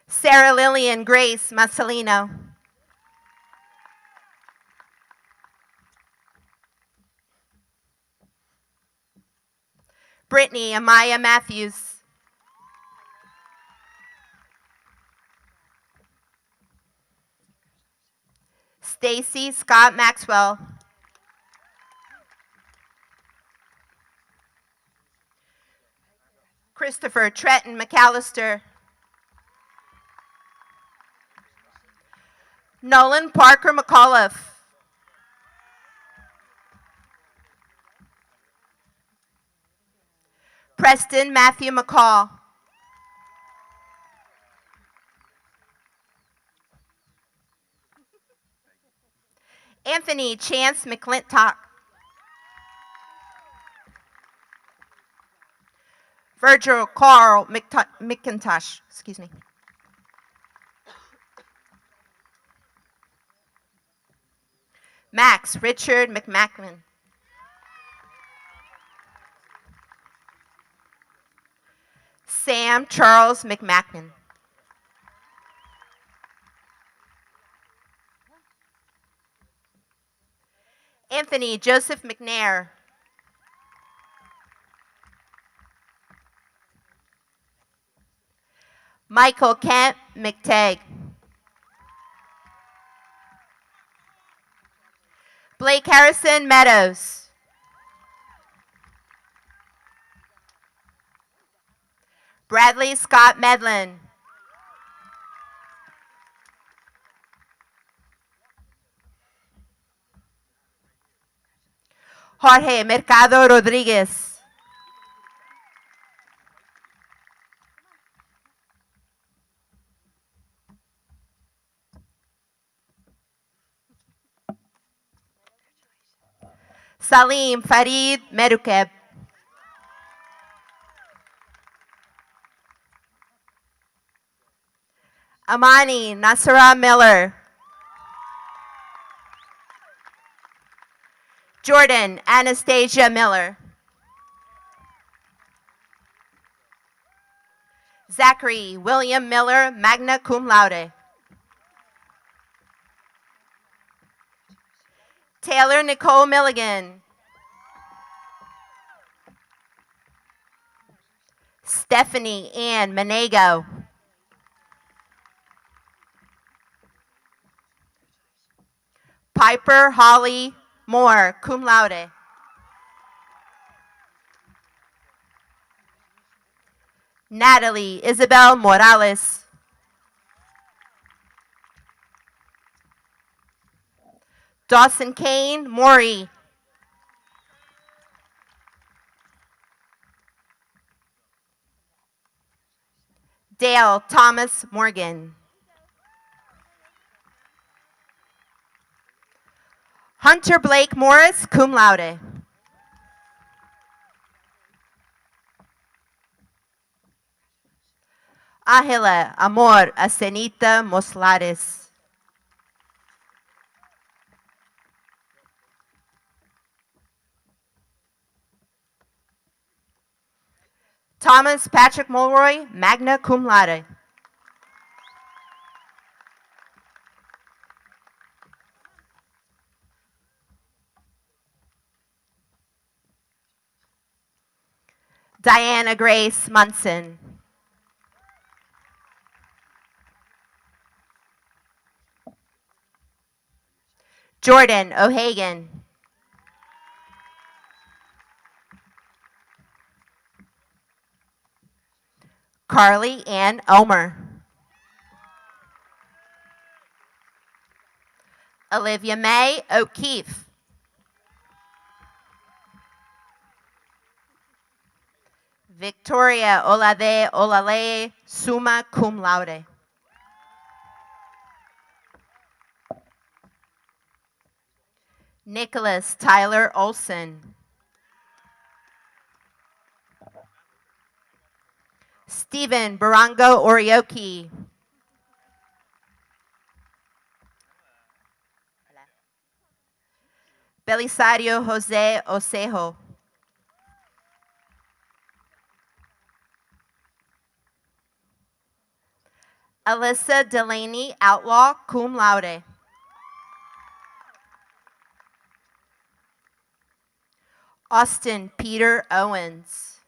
Sarah Lillian Grace Marcelino. Brittany Amaya Matthews. Stacy Scott Maxwell. Christopher Trenton McAllister. Nolan Parker McAuliffe. Preston Matthew McCall. Anthony Chance McClintock. Virgil Carl McIntosh, excuse me. Max Richard McMackman. Sam Charles McMackman. Anthony Joseph McNair. Michael Kent McTagg. Blake Harrison Meadows. Bradley Scott Medlin. Jorge Mercado Rodriguez. Salim Farid Medukeb. Amani Nasara Miller. Jordan Anastasia Miller. Zachary William Miller, magna cum laude. Taylor Nicole Milligan. Stephanie Ann Manego. Piper Holly Moore, cum laude. Natalie Isabel Morales. Dawson Kane Maury. Dale Thomas Morgan. Hunter Blake Morris, cum laude. Ángela Amor Asenita Moslares. Thomas Patrick Mulroy, magna cum laude. Diana Grace Munson. Jordan O'Hagan. Carly Ann Omer. Olivia May O'Keefe. Victoria Olade Olale, summa cum laude. Nikolas Tyler Olson. Stephen Barango Orioki. Belisario Jose Osejo. Alyssa Delaney Outlaw, cum laude. Austin Peter Owens.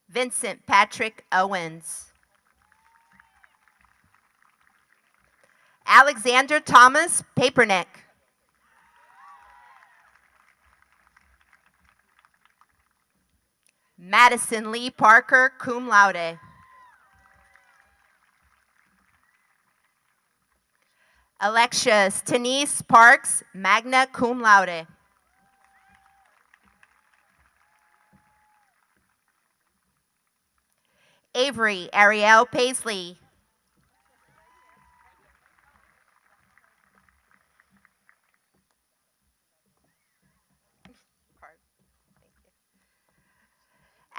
Vincent Patrick Owens. Alexander Thomas Papernick. Madison Lee Parker, cum laude. Alexius Denise Parks, magna cum laude. Avery Ariel Paisley.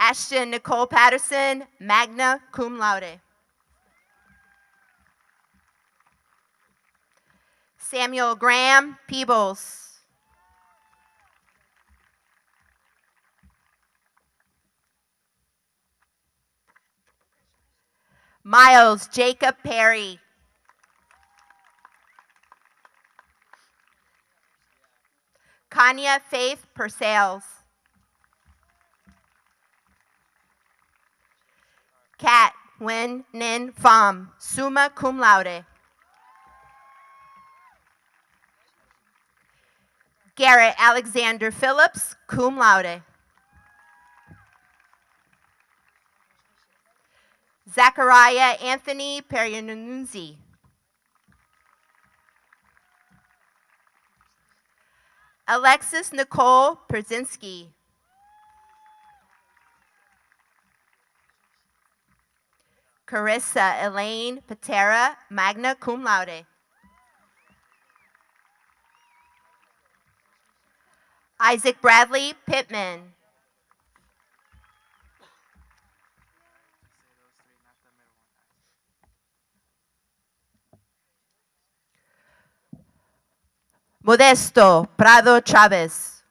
Ashton Nicole Patterson, magna cum laude. Samuel Graham Peebles. Miles Jacob Perry. Kanya Faith Purcell. Kat Wen Nin Pham, summa cum laude. Garrett Alexander Phillips, cum laude. Zachariah Anthony Perianunzi. Alexis Nicole Perzinski. Carissa Elaine Patera, magna cum laude. Isaac Bradley Pittman. Modesto Prado Chavez.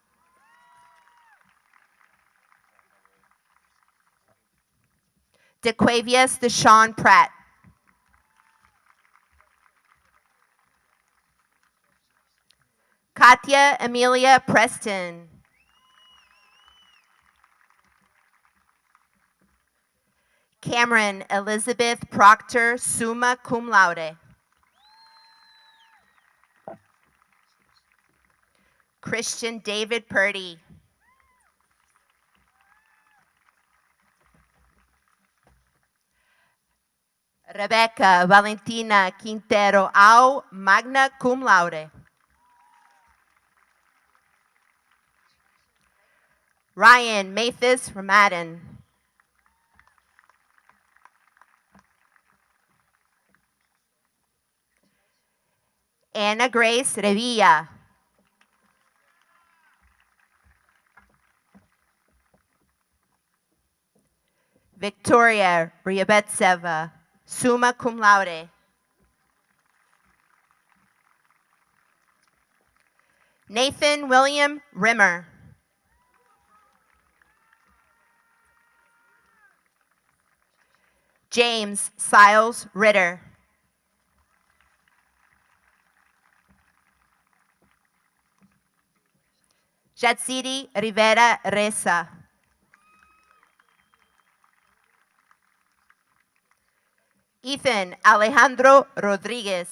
DeQuavius Deshawn Pratt. Katya Amelia Preston. Cameron Elizabeth Proctor, summa cum laude. Christian David Purdy. Rebecca Valentina Quintero Au, magna cum laude. Ryan Mathis Ramadan. Anna Grace Revilla. Victoria Ryabetseva, summa cum laude. Nathan William Rimmer. James Siles Ritter. Jatsidi Rivera Reza. Ethan Alejandro Rodriguez.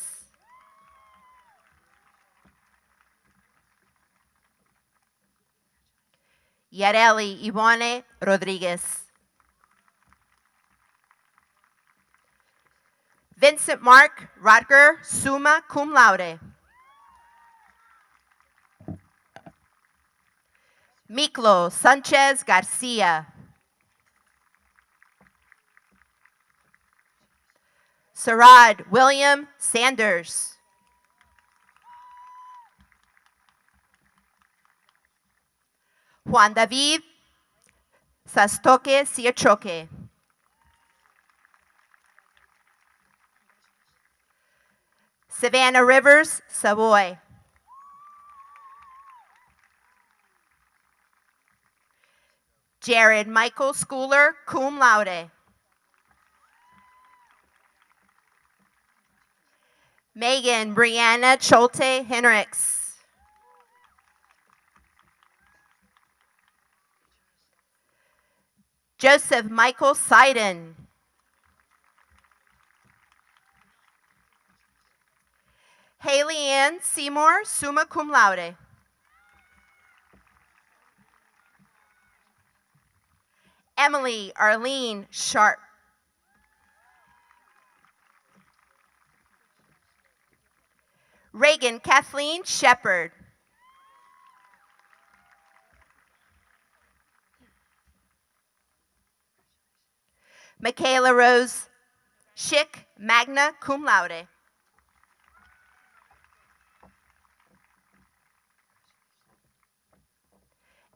Yareli Ivone Rodriguez. Vincent Mark Rodger, summa cum laude. Miklo Sanchez Garcia. Sarad William Sanders. Juan David Sastoque Siachoque. Savannah Rivers Savoy. Jared Michael Schooler, cum laude. Megan Brianna Cholte Henricks. Joseph Michael Seiden. Haley Ann Seymour, summa cum laude. Emily Arlene Sharp. Reagan Kathleen Shepard. Michaela Rose Schick, magna cum laude.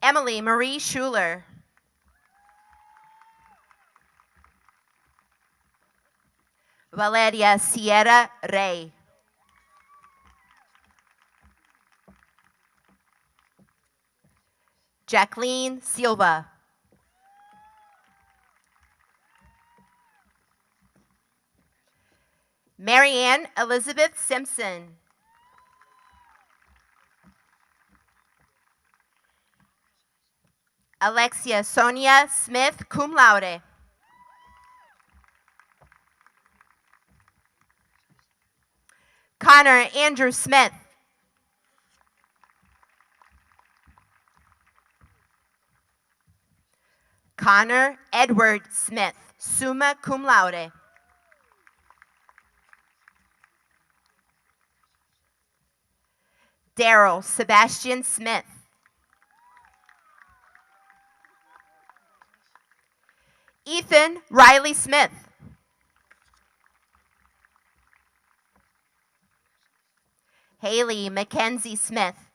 Emily Marie Schuler. Valeria Sierra Rey. Jacqueline Silva. Marianne Elizabeth Simpson. Alexia Sonia Smith, cum laude. Connor Andrew Smith. Connor Edward Smith, summa cum laude. Daryl Sebastian Smith. Ethan Riley Smith. Haley Mackenzie Smith.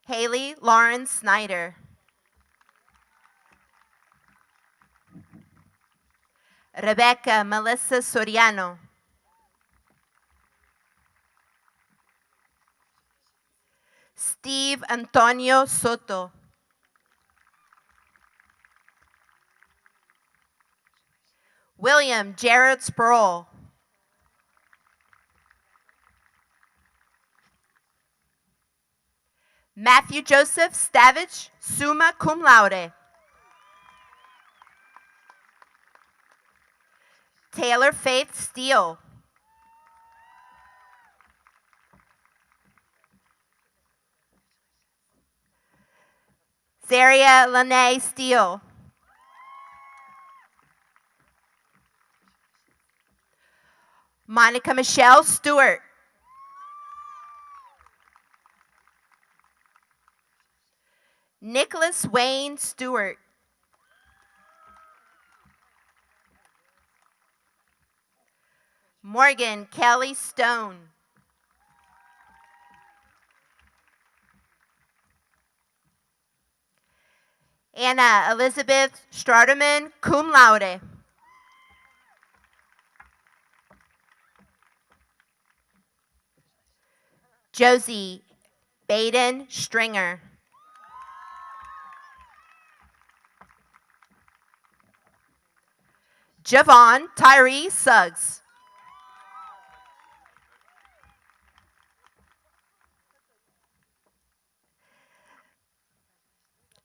Haley Lauren Snyder. Rebecca Melissa Soriano. Steve Antonio Soto. William Jared Sproul. Matthew Joseph Stavich, summa cum laude. Taylor Faith Steele. Zaria Lene Steele. Monica Michelle Stewart. Nicholas Wayne Stewart. Morgan Kelly Stone. Anna Elizabeth Straderman, cum laude. Josie Baden Stringer. Javon Tyree Suggs.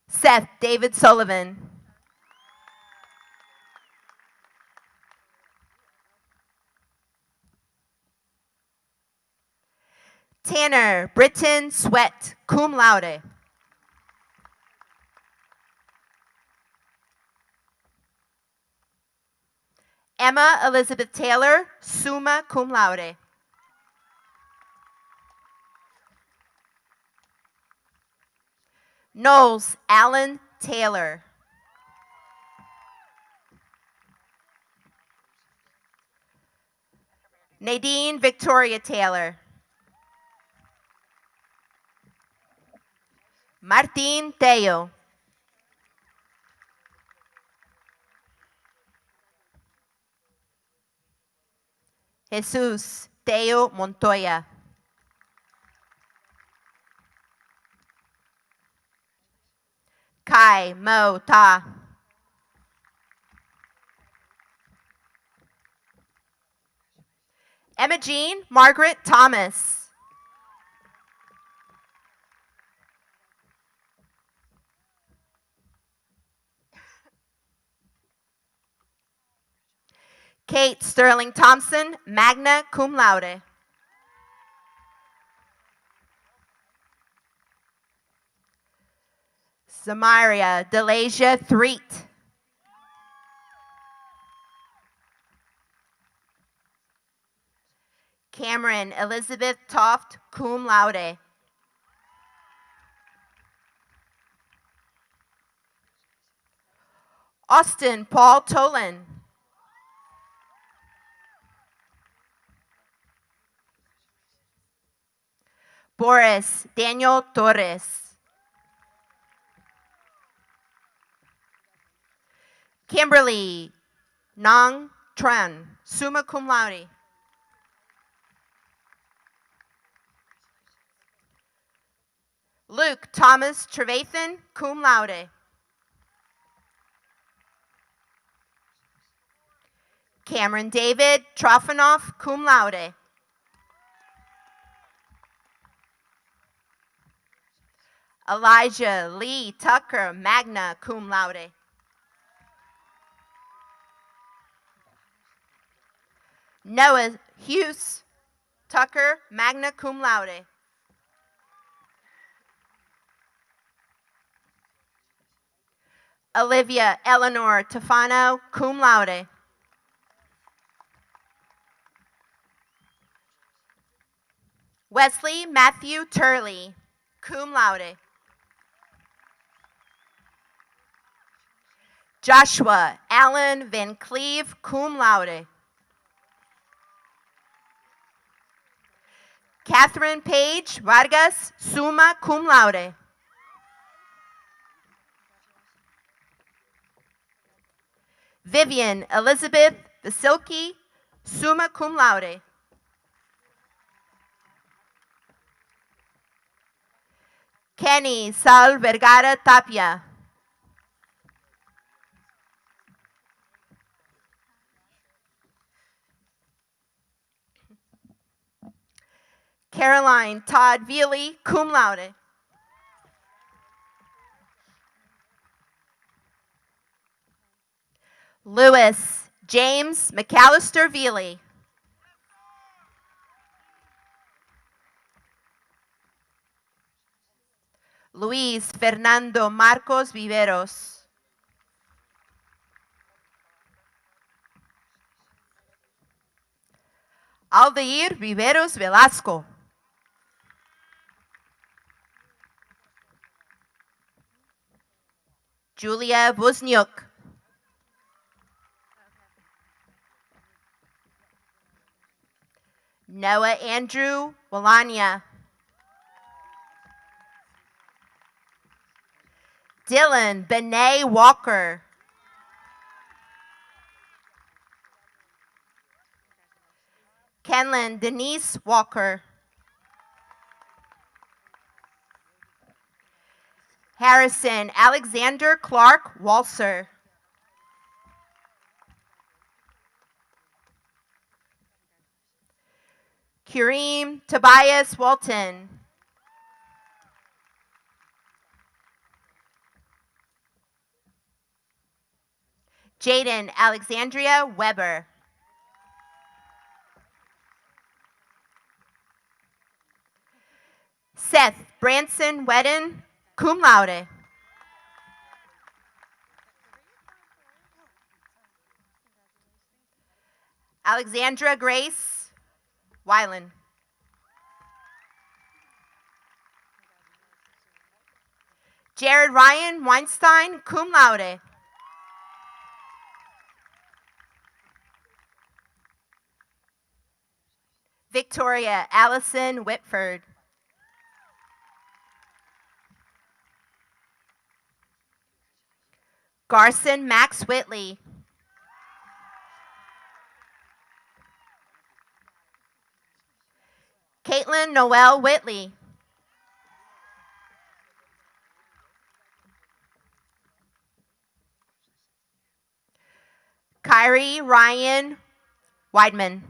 Seth David Sullivan. Tanner Britton Sweat, cum laude. Emma Elizabeth Taylor, summa cum laude. Knowles Allen Taylor. Nadine Victoria Taylor. Martin Teo. Jesus Teo Montoya. Kai Mo Ta. Emma Jean Margaret Thomas. Kate Sterling Thompson, magna cum laude. Samaria Delasia Threet. Cameron Elizabeth Toft, cum laude. Austin Paul Tolan. Boris Daniel Torres. Kimberly Nong Tran, summa cum laude. Luke Thomas Trevathan, cum laude. Cameron David Trofanoff, cum laude. Elijah Lee Tucker, magna cum laude. Noah Hughes Tucker, magna cum laude. Olivia Eleanor Tefano, cum laude. Wesley Matthew Turley, cum laude. Joshua Allen Van Cleve, cum laude. Catherine Page Vargas, summa cum laude. Vivian Elizabeth Vasilki, summa cum laude. Kenny Sal Vergara Tapia. Caroline Todd Veely, cum laude. Lewis James McAllister Veely. Luis Fernando Marcos Viveros. Aldair Viveros Velasco. Julia Wozniuk. Noah Andrew Walania. Dylan Benet Walker. Kenlyn Denise Walker. Harrison Alexander Clark Walser. Kareem Tobias Walton. Jaden Alexandria Weber. Seth Branson Wedden, cum laude. Alexandra Grace Weiland. Jared Ryan Weinstein, cum laude. Victoria Allison Whitford. Garson Max Whitley. Caitlin Noel Whitley. Kyrie Ryan Weidman.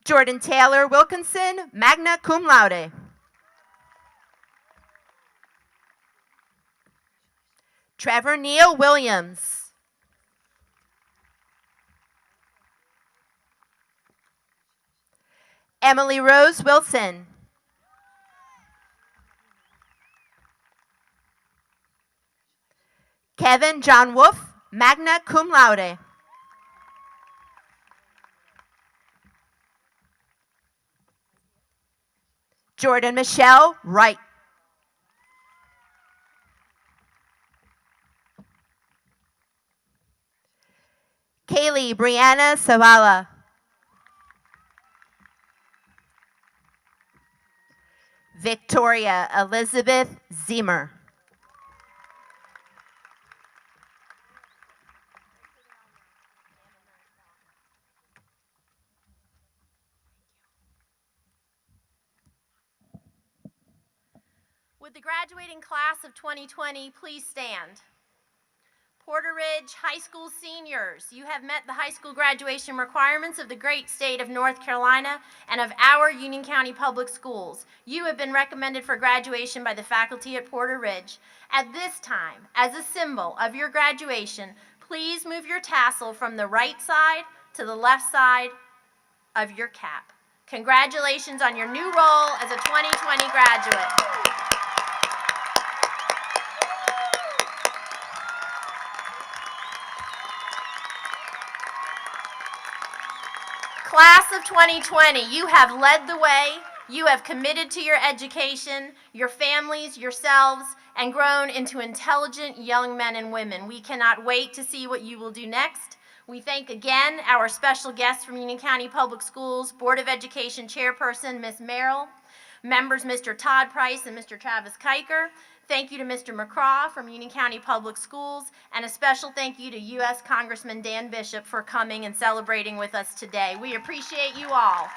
Jordan Taylor Wilkinson, magna cum laude. Trevor Neal Williams. Emily Rose Wilson. Kevin John Wolf, magna cum laude. Jordan Michelle Wright. Kaylee Brianna Savala. Victoria Elizabeth Ziemer. Would the graduating class of 2020 please stand? Porter Ridge High School seniors, you have met the high school graduation requirements of the great state of North Carolina and of our Union County Public Schools. You have been recommended for graduation by the faculty at Porter Ridge. At this time, as a symbol of your graduation, please move your tassel from the right side to the left side of your cap. Congratulations on your new role as a 2020 graduate. Class of 2020, you have led the way, you have committed to your education, your families, yourselves, and grown into intelligent young men and women. We cannot wait to see what you will do next. We thank again our special guests from Union County Public Schools, Board of Education Chairperson, Ms. Merrill, members Mr. Todd Price and Mr. Travis Kiker. Thank you to Mr. McCraw from Union County Public Schools, and a special thank you to U.S. Congressman Dan Bishop for coming and celebrating with us today. We appreciate you all.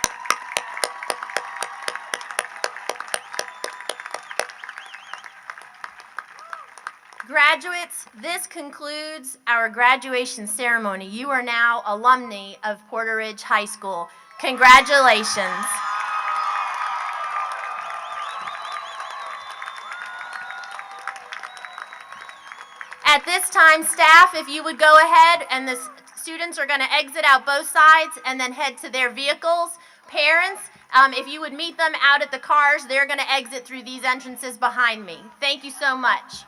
Graduates, this concludes our graduation ceremony. You are now alumni of Porter Ridge High School. Congratulations. At this time, staff, if you would go ahead, and the students are going to exit out both sides and then head to their vehicles. Parents, if you would meet them out at the cars, they're going to exit through these entrances behind me. Thank you so much.